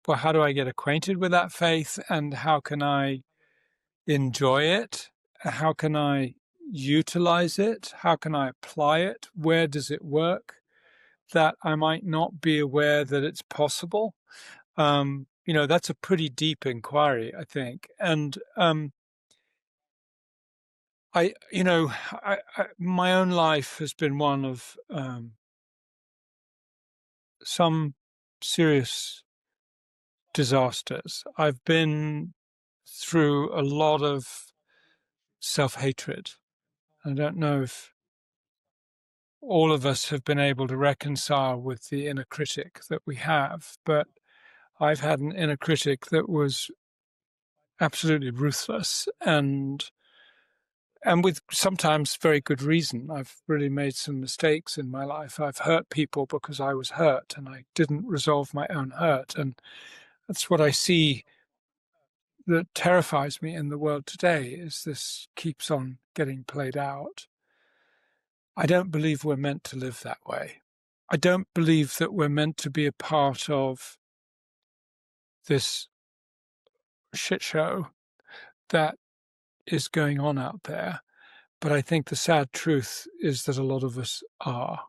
well, how do I get acquainted with that faith, and how can I enjoy it? How can I utilize it? How can I apply it? Where does it work that I might not be aware that it's possible? That's a pretty deep inquiry, I think. And my own life has been one of some serious disasters. I've been through a lot of self-hatred. I don't know if all of us have been able to reconcile with the inner critic that we have, but I've had an inner critic that was absolutely ruthless and with sometimes very good reason. I've really made some mistakes in my life. I've hurt people because I was hurt and I didn't resolve my own hurt. And that's what I see that terrifies me in the world today, is this keeps on getting played out. I don't believe we're meant to live that way. I don't believe that we're meant to be a part of this shit show that is going on out there. But I think the sad truth is that a lot of us are,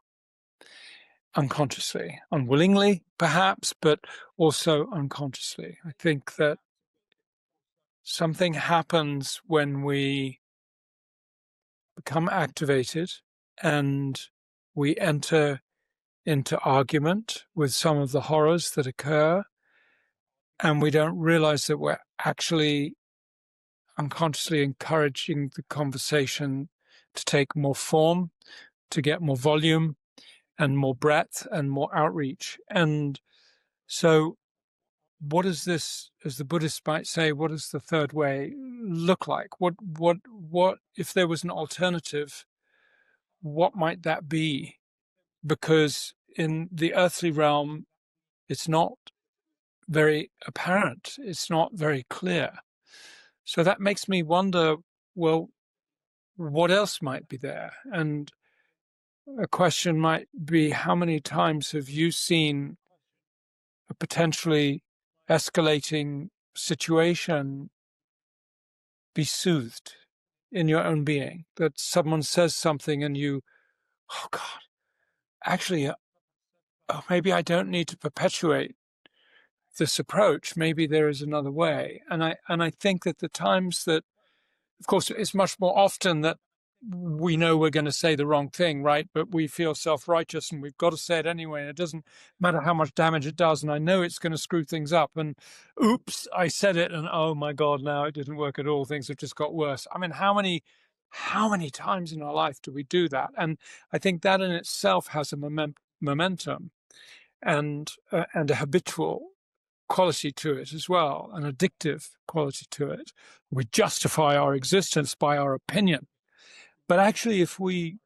unconsciously, unwillingly perhaps, but also unconsciously. I think that something happens when we become activated and we enter into argument with some of the horrors that occur, and we don't realize that we're actually unconsciously encouraging the conversation to take more form, to get more volume and more breadth and more outreach. And so what does this, as the Buddhists might say, what does the third way look like? What, if there was an alternative, what might that be? Because in the earthly realm, it's not very apparent. It's not very clear. So that makes me wonder, well, what else might be there? And a question might be, how many times have you seen a potentially escalating situation be soothed in your own being? That someone says something and you, oh God, actually, oh, maybe I don't need to perpetuate this approach. Maybe there is another way. And I think that the times that, of course, it's much more often that we know we're going to say the wrong thing, right? But we feel self-righteous and we've got to say it anyway. And it doesn't matter how much damage it does. And I know it's going to screw things up. And oops, I said it. And oh my God, now it didn't work at all. Things have just got worse. I mean, how many times in our life do we do that? And I think that in itself has a momentum and a habitual quality to it as well, an addictive quality to it. We justify our existence by our opinion. But actually, if we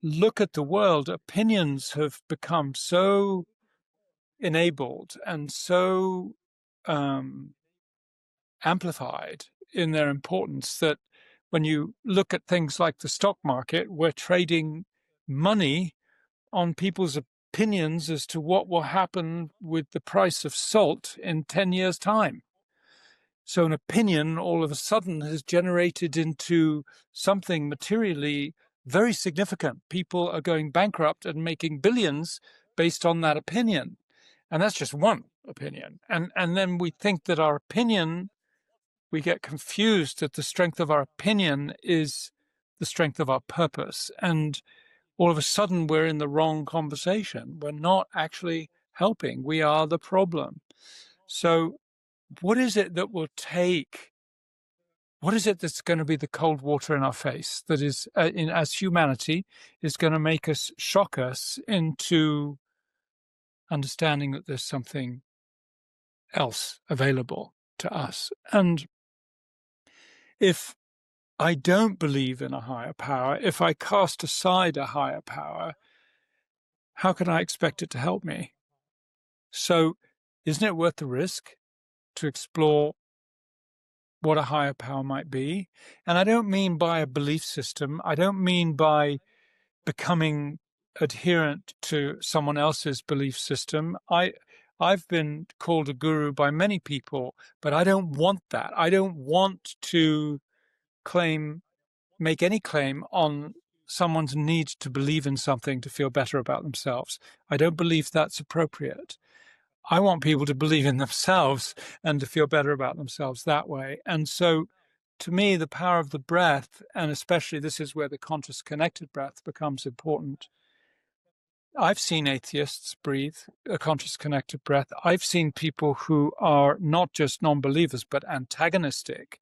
look at the world, opinions have become so enabled and so amplified in their importance that when you look at things like the stock market, we're trading money on people's opinions as to what will happen with the price of salt in 10 years' time. So an opinion all of a sudden has generated into something materially very significant. People are going bankrupt and making billions based on that opinion. And that's just one opinion. And then we think that our opinion, we get confused that the strength of our opinion is the strength of our purpose. And all of a sudden we're in the wrong conversation. We're not actually helping. We are the problem. So what is it that will take? What is it that's going to be the cold water in our face that is, as humanity, is going to make us, shock us into understanding that there's something else available to us? And if I don't believe in a higher power, if I cast aside a higher power, how can I expect it to help me? So isn't it worth the risk to explore what a higher power might be? And I don't mean by a belief system. I don't mean by becoming adherent to someone else's belief system. I've been called a guru by many people, but I don't want that. I don't want to make any claim on someone's need to believe in something to feel better about themselves. I don't believe that's appropriate. I want people to believe in themselves and to feel better about themselves that way. And so to me, the power of the breath, and especially this is where the conscious connected breath becomes important. I've seen atheists breathe a conscious connected breath. I've seen people who are not just non-believers, but antagonistic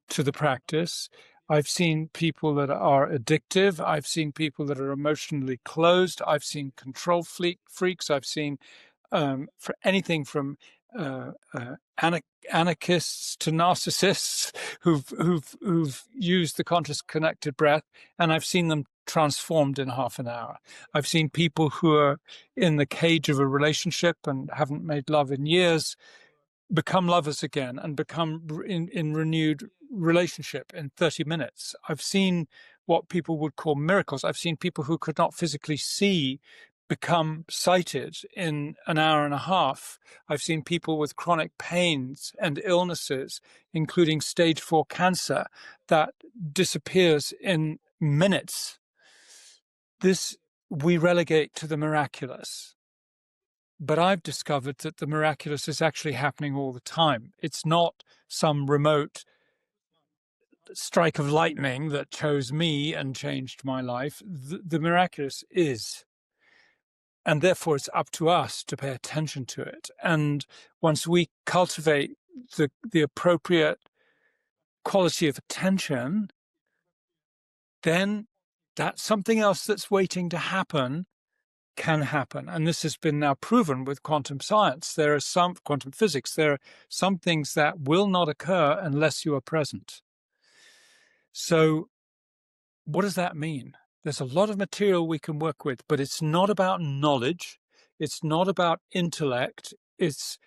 to the practice. I've seen people that are addictive. I've seen people that are emotionally closed. I've seen control freaks. I've seen for anything from anarchists to narcissists who've used the conscious connected breath, and I've seen them transformed in half an hour. I've seen people who are in the cage of a relationship and haven't made love in years become lovers again and become in renewed relationship in 30 minutes. I've seen what people would call miracles. I've seen people who could not physically see become sighted in an hour and a half. I've seen people with chronic pains and illnesses, including stage 4 cancer, that disappears in minutes. This we relegate to the miraculous. But I've discovered that the miraculous is actually happening all the time. It's not some remote strike of lightning that chose me and changed my life. The miraculous is. And therefore, it's up to us to pay attention to it. And once we cultivate the appropriate quality of attention, then that's something else that's waiting to happen can happen. And this has been now proven with quantum science. There are some quantum physics. There are some things that will not occur unless you are present. So what does that mean? There's a lot of material we can work with, but it's not about knowledge. It's not about intellect. It's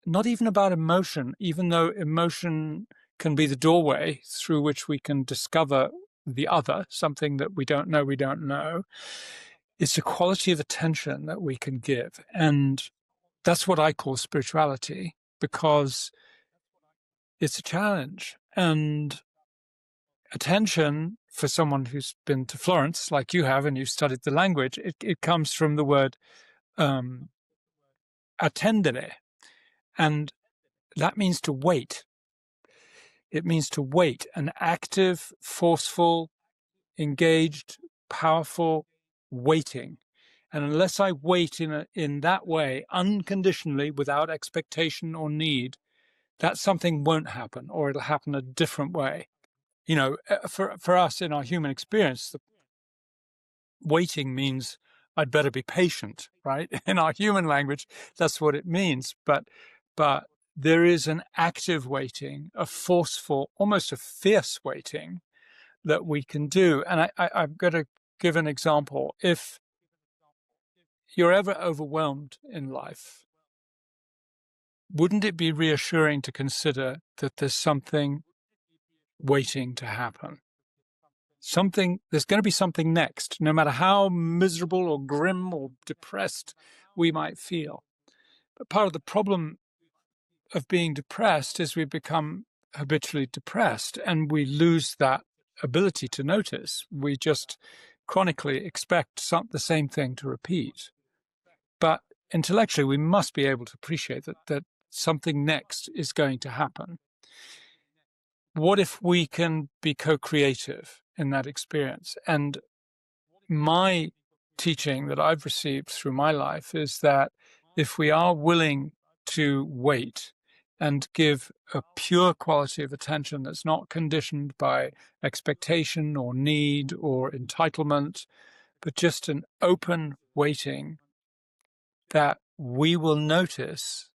not even about emotion, even though emotion can be the doorway through which we can discover the other, something that we don't know. It's a quality of attention that we can give. And that's what I call spirituality, because it's a challenge. And attention, for someone who's been to Florence, like you have, and you've studied the language, it comes from the word attendere. And that means to wait. It means to wait, an active, forceful, engaged, powerful waiting. And unless I wait in that way, unconditionally, without expectation or need, that something won't happen, or it'll happen a different way. You know, for us in our human experience, the waiting means I'd better be patient, right? In our human language, that's what it means. But there is an active waiting, a forceful, almost a fierce waiting that we can do. And I've got to give an example. If you're ever overwhelmed in life, wouldn't it be reassuring to consider that there's something waiting to happen? There's going to be something next, no matter how miserable or grim or depressed we might feel. But part of the problem of being depressed is we become habitually depressed and we lose that ability to notice. We just chronically expect the same thing to repeat. But intellectually, we must be able to appreciate that something next is going to happen. What if we can be co-creative in that experience? And my teaching that I've received through my life is that if we are willing to wait and give a pure quality of attention that's not conditioned by expectation or need or entitlement, but just an open waiting, that we will notice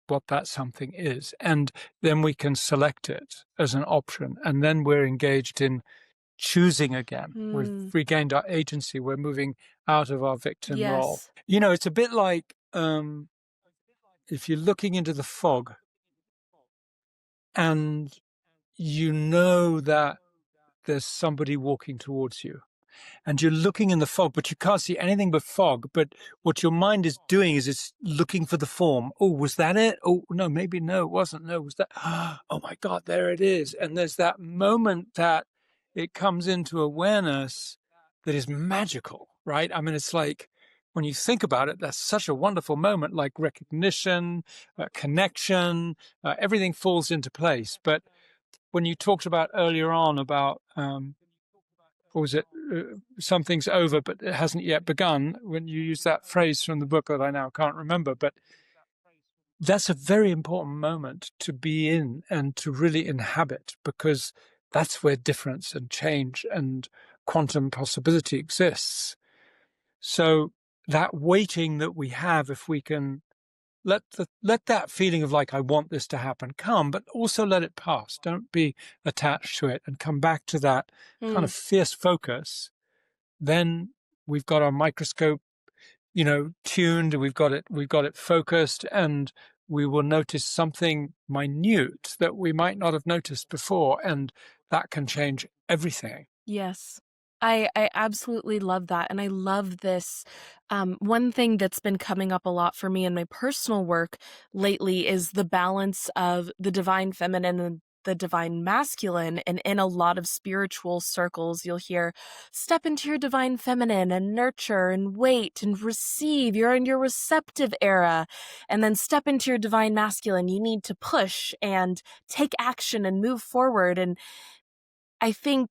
what that something is. And then we can select it as an option. And then we're engaged in choosing again. We've regained our agency. We're moving out of our victim role. You know, it's a bit like if you're looking into the fog and you know that there's somebody walking towards you and you're looking in the fog, but you can't see anything but fog. But what your mind is doing is it's looking for the form. Oh, was that it? Oh, no, maybe no, it wasn't. No, was that? Oh my God, there it is. And there's that moment that it comes into awareness that is magical, right? I mean, it's like, when you think about it, that's such a wonderful moment, like recognition, connection, everything falls into place. But when you talked about earlier on about, what was it? Something's over, but it hasn't yet begun. When you use that phrase from the book that I now can't remember, but that's a very important moment to be in and to really inhabit, because that's where difference and change and quantum possibility exists. So that waiting that we have, if we can let that feeling of like, I want this to happen, come, but also let it pass. Don't be attached to it and come back to that kind of fierce focus. Then we've got our microscope, you know, tuned, and we've got it focused, and we will notice something minute that we might not have noticed before, and that can change everything. Yes. I absolutely love that. And I love this. One thing that's been coming up a lot for me in my personal work lately is the balance of the divine feminine and the divine masculine. And in a lot of spiritual circles, you'll hear, step into your divine feminine and nurture and wait and receive. You're in your receptive era. And then step into your divine masculine. You need to push and take action and move forward. And I think,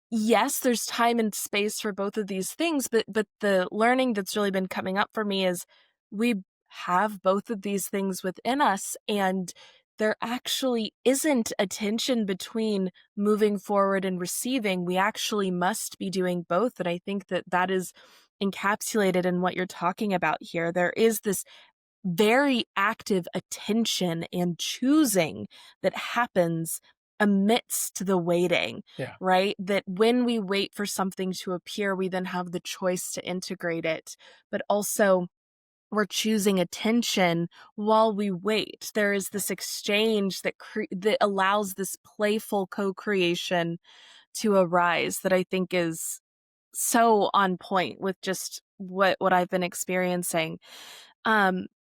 yes, there's time and space for both of these things, but the learning that's really been coming up for me is we have both of these things within us, and there actually isn't a tension between moving forward and receiving. We actually must be doing both. And I think that that is encapsulated in what you're talking about here. There is this very active attention and choosing that happens amidst the waiting, right? That when we wait for something to appear, we then have the choice to integrate it. But also, we're choosing attention while we wait. There is this exchange that allows this playful co-creation to arise that I think is so on point with just what I've been experiencing.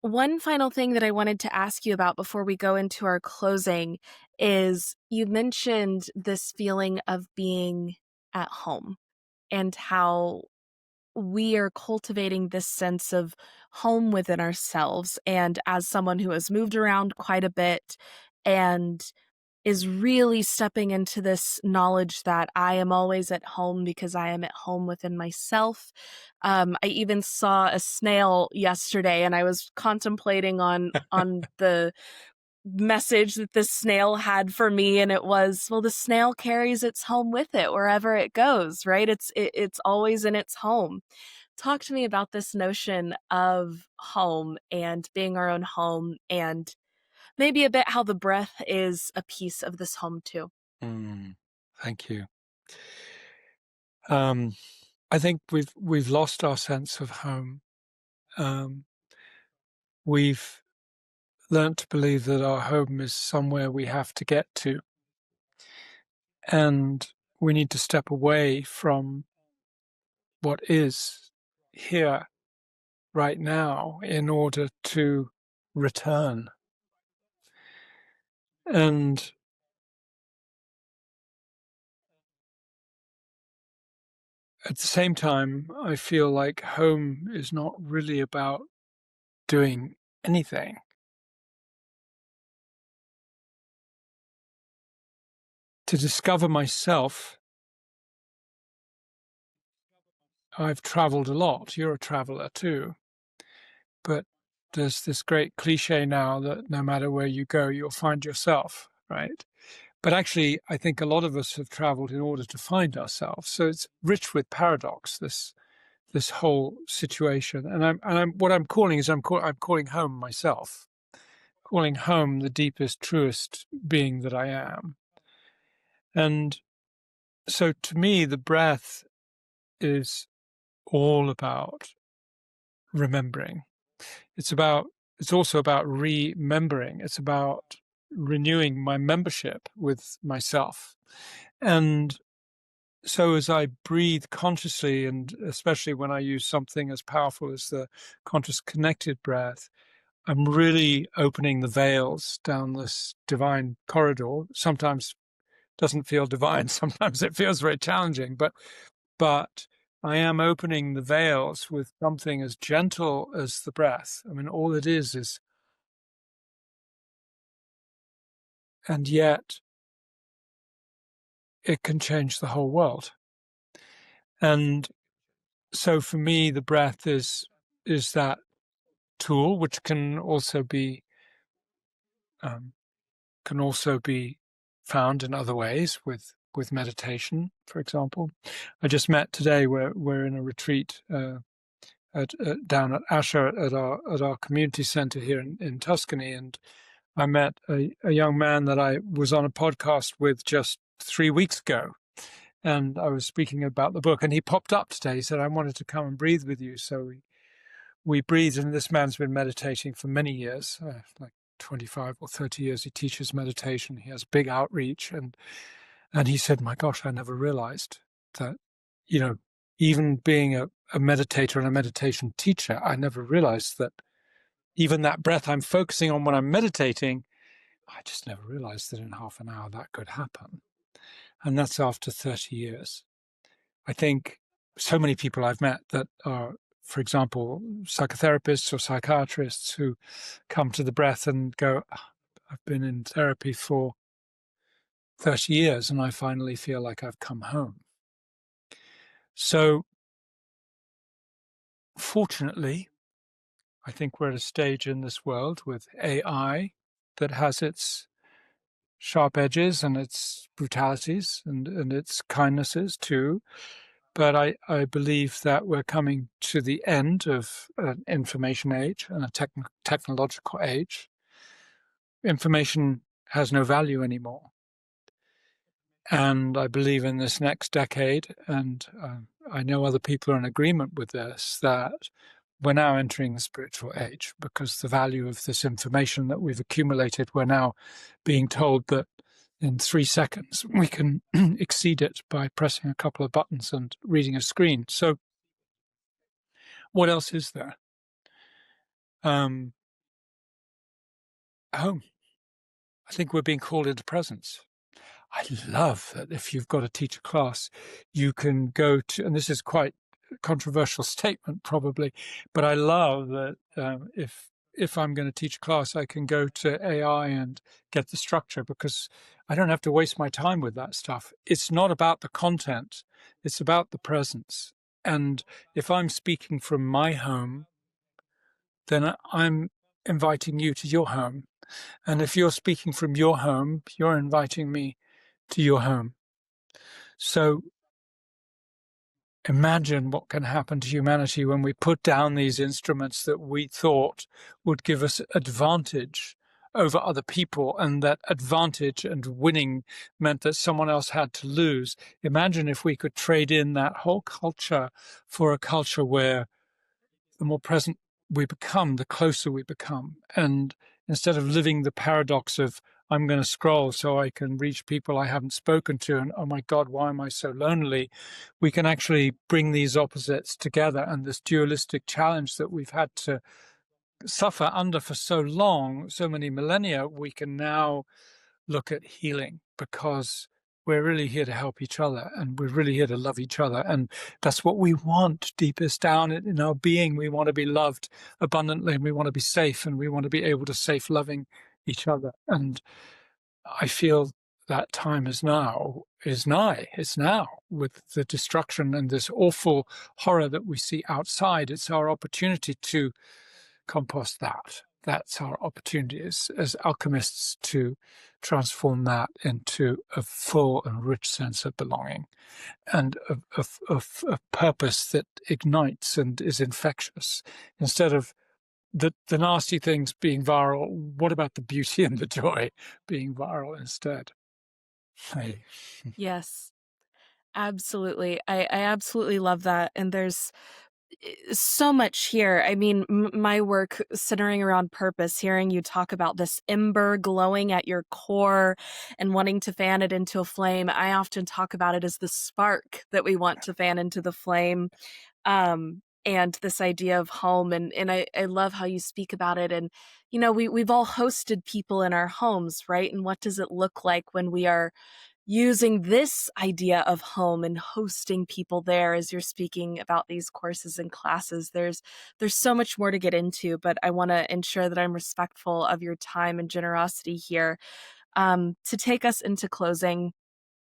One final thing that I wanted to ask you about before we go into our closing is you mentioned this feeling of being at home and how we are cultivating this sense of home within ourselves. And as someone who has moved around quite a bit and is really stepping into this knowledge that I am always at home because I am at home within myself. I even saw a snail yesterday, and I was contemplating on the message that the snail had for me, and it was, well, the snail carries its home with it wherever it goes, right? It's always in its home. Talk to me about this notion of home and being our own home, and maybe a bit how the breath is a piece of this home too. Thank you. I think we've lost our sense of home. We've learnt to believe that our home is somewhere we have to get to, and we need to step away from what is here right now in order to return. And at the same time, I feel like home is not really about doing anything. To discover myself, I've traveled a lot. You're a traveler too. But there's this great cliche now that no matter where you go, you'll find yourself, right? But actually, I think a lot of us have traveled in order to find ourselves. So it's rich with paradox, this whole situation. And I'm calling home myself, calling home the deepest, truest being that I am. And so to me, the breath is all about remembering. It's also about remembering. It's about renewing my membership with myself. And so as I breathe consciously, and especially when I use something as powerful as the conscious connected breath, I'm really opening the veils down this divine corridor. Sometimes doesn't feel divine. Sometimes it feels very challenging, but I am opening the veils with something as gentle as the breath. I mean, all it is, and yet it can change the whole world. And so for me, the breath is that tool, which can also be found in other ways with meditation, for example. I just met today. We're in a retreat down at Asher at our community center here in Tuscany, and I met a young man that I was on a podcast with just 3 weeks ago, and I was speaking about the book, and he popped up today. He said, I wanted to come and breathe with you. So we breathed, and this man's been meditating for many years, like 25 or 30 years. He teaches meditation. He has big outreach, and he said, my gosh, I never realized that, even being a meditator and a meditation teacher, I never realized that even that breath I'm focusing on when I'm meditating, I just never realized that in half an hour that could happen. And that's after 30 years. I think so many people I've met that are, for example, psychotherapists or psychiatrists who come to the breath and go, I've been in therapy for 30 years and I finally feel like I've come home. So fortunately, I think we're at a stage in this world with AI that has its sharp edges and its brutalities and its kindnesses too. But I believe that we're coming to the end of an information age and a technological age. Information has no value anymore. And I believe in this next decade, and I know other people are in agreement with this, that we're now entering the spiritual age, because the value of this information that we've accumulated, we're now being told that in 3 seconds we can exceed it by pressing a couple of buttons and reading a screen. So what else is there? Home. I think we're being called into presence. I love that if you've got to teach a class, you can go to, and this is quite a controversial statement probably, but I love that if I'm going to teach a class, I can go to AI and get the structure, because I don't have to waste my time with that stuff. It's not about the content, it's about the presence. And if I'm speaking from my home, then I'm inviting you to your home. And if you're speaking from your home, you're inviting me to your home. So imagine what can happen to humanity when we put down these instruments that we thought would give us advantage over other people, and that advantage and winning meant that someone else had to lose. Imagine if we could trade in that whole culture for a culture where the more present we become, the closer we become. And instead of living the paradox of, I'm going to scroll so I can reach people I haven't spoken to, and oh my God, why am I so lonely? We can actually bring these opposites together, and this dualistic challenge that we've had to suffer under for so long, so many millennia, we can now look at healing, because we're really here to help each other, and we're really here to love each other. And that's what we want deepest down in our being. We want to be loved abundantly, and we want to be safe, and we want to be able to safe loving each other. And I feel that time is now, it's now, with the destruction and this awful horror that we see outside. It's our opportunity to compost that. That's our opportunity as alchemists, to transform that into a full and rich sense of belonging, and of purpose that ignites and is infectious. Instead of the nasty things being viral, what about the beauty and the joy being viral instead? Hey. Yes, absolutely. I absolutely love that. And there's so much here. I mean, my work centering around purpose, hearing you talk about this ember glowing at your core and wanting to fan it into a flame, I often talk about it as the spark that we want to fan into the flame. And this idea of home, and I love how you speak about it. And you know, we've all hosted people in our homes, right? And what does it look like when we are using this idea of home and hosting people there? As you're speaking about these courses and classes, there's so much more to get into, but I want to ensure that I'm respectful of your time and generosity here. To take us into closing,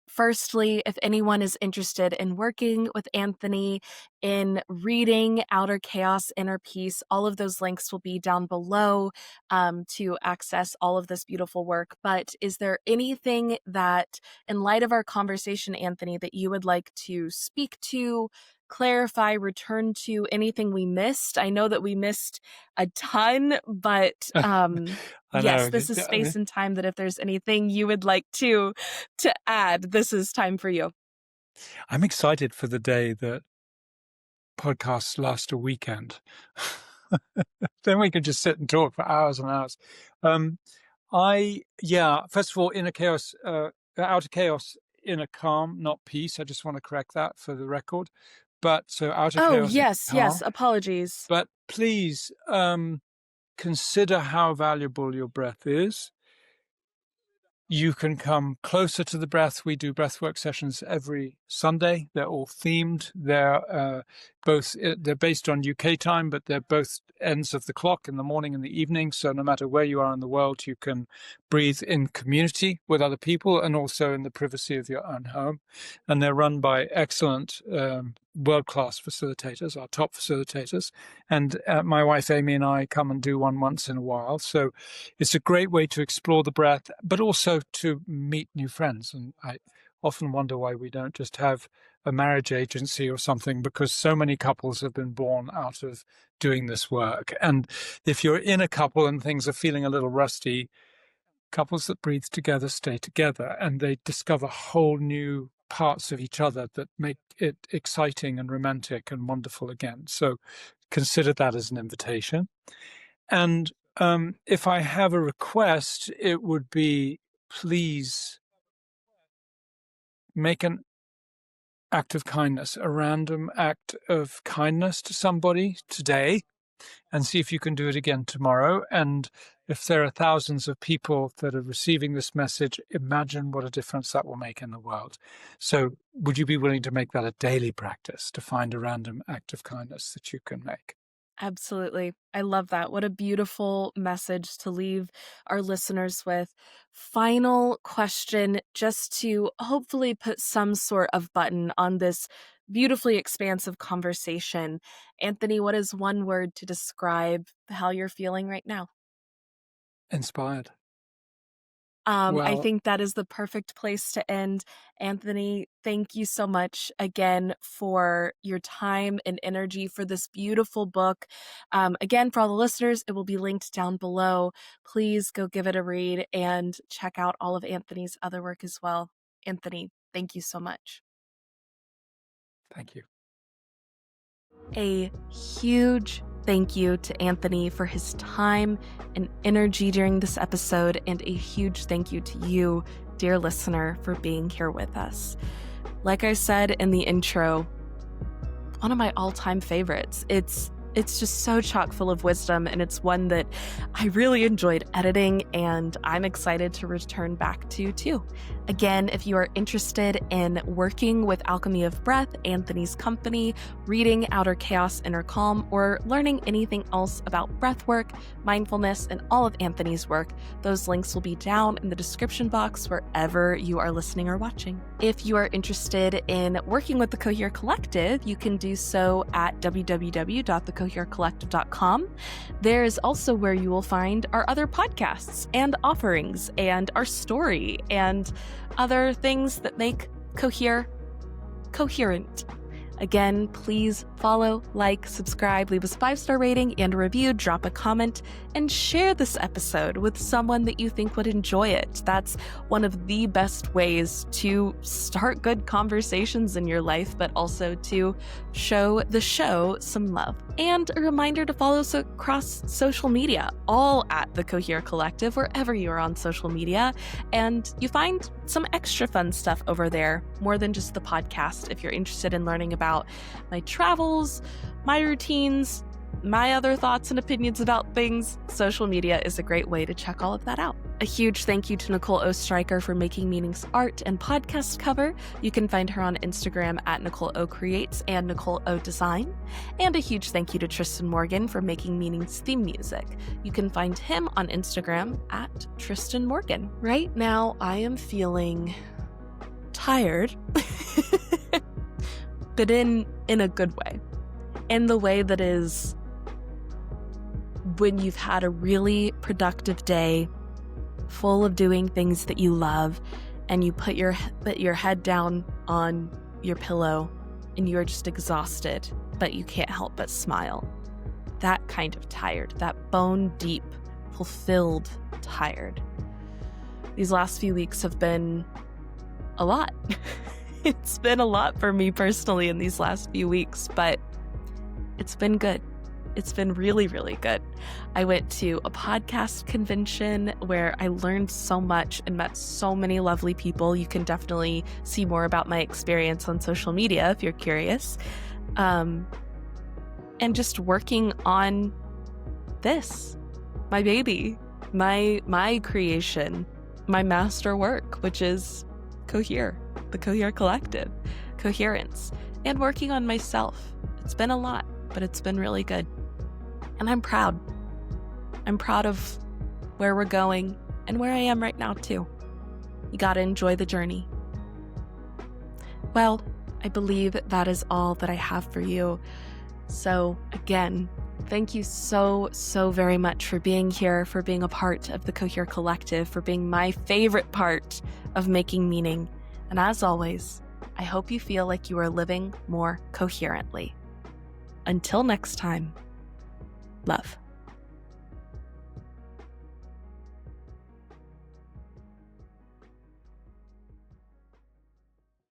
firstly, if anyone is interested in working with Anthony, in reading Outer Chaos, Inner Peace, all of those links will be down below to access all of this beautiful work. But is there anything that, in light of our conversation, Anthony, that you would like to speak to, clarify, return to, anything we missed? I know that we missed a ton, but yes, this is space and time, that if there's anything you would like to add, this is time for you. I'm excited for the day that podcasts last a weekend. Then we can just sit and talk for hours and hours. First of all, inner chaos, outer chaos, inner calm, not peace. I just want to correct that for the record. But so outer chaos. Yes, apologies. But please consider how valuable your breath is. You can come closer to the breath. We do breathwork sessions every Sunday. They're all themed. They're they're based on UK time, but they're both ends of the clock in the morning and the evening. So no matter where you are in the world, you can breathe in community with other people and also in the privacy of your own home. And they're run by excellent world-class facilitators, our top facilitators. And my wife Amy and I come and do one once in a while. So it's a great way to explore the breath, but also to meet new friends. And I often wonder why we don't just have a marriage agency or something, because so many couples have been born out of doing this work. And if you're in a couple and things are feeling a little rusty, couples that breathe together stay together, and they discover whole new parts of each other that make it exciting and romantic and wonderful again. So consider that as an invitation. And if I have a request, it would be, please make an act of kindness, a random act of kindness to somebody today, and see if you can do it again tomorrow. And if there are thousands of people that are receiving this message, imagine what a difference that will make in the world. So would you be willing to make that a daily practice, to find a random act of kindness that you can make? Absolutely. I love that. What a beautiful message to leave our listeners with. Final question, just to hopefully put some sort of button on this beautifully expansive conversation. Anthony, what is one word to describe how you're feeling right now? Inspired. I think that is the perfect place to end. Anthony, thank you so much again for your time and energy for this beautiful book. Again, for all the listeners, it will be linked down below. Please go give it a read and check out all of Anthony's other work as well. Anthony, thank you so much. Thank you. A huge thank you to Anthony for his time and energy during this episode, and a huge thank you to you, dear listener, for being here with us. Like I said in the intro, one of my all-time favorites. It's just so chock full of wisdom, and it's one that I really enjoyed editing, and I'm excited to return back to too. Again, if you are interested in working with Alchemy of Breath, Anthony's company, reading Outer Chaos, Inner Calm, or learning anything else about breathwork, mindfulness, and all of Anthony's work, those links will be down in the description box wherever you are listening or watching. If you are interested in working with the Cohere Collective, you can do so at www.thecoherecollective.com. There is also where you will find our other podcasts and offerings and our story and other things that make Cohere coherent. Again, please follow, like, subscribe, leave us a 5-star rating and a review, drop a comment, and share this episode with someone that you think would enjoy it. That's one of the best ways to start good conversations in your life, but also to show the show some love. And a reminder to follow us across social media, all at the Cohere Collective, wherever you are on social media. And you find some extra fun stuff over there, more than just the podcast. If you're interested in learning about my travels, my routines, my other thoughts and opinions about things, social media is a great way to check all of that out. A huge thank you to Nicole Oesterreicher for making Meaning's art and podcast cover. You can find her on Instagram at Nicole O Creates and Nicole O Design. And a huge thank you to Tristan Morgan for making Meaning's theme music. You can find him on Instagram at Tristan Morgan. Right now, I am feeling tired, but in a good way. In the way that is when you've had a really productive day full of doing things that you love, and you put your head down on your pillow and you're just exhausted, but you can't help but smile. That kind of tired, that bone deep, fulfilled tired. These last few weeks have been a lot. It's been a lot for me personally in these last few weeks, but it's been good. It's been really, really good. I went to a podcast convention where I learned so much and met so many lovely people. You can definitely see more about my experience on social media if you're curious. And just working on this, my baby, my creation, my master work, which is Cohere, the Cohere Collective, coherence, and working on myself. It's been a lot, but it's been really good. And I'm proud. I'm proud of where we're going and where I am right now, too. You gotta enjoy the journey. Well, I believe that is all that I have for you. So, again, thank you so very much for being here, for being a part of the Cohere Collective, for being my favorite part of making meaning. And as always, I hope you feel like you are living more coherently. Until next time, love.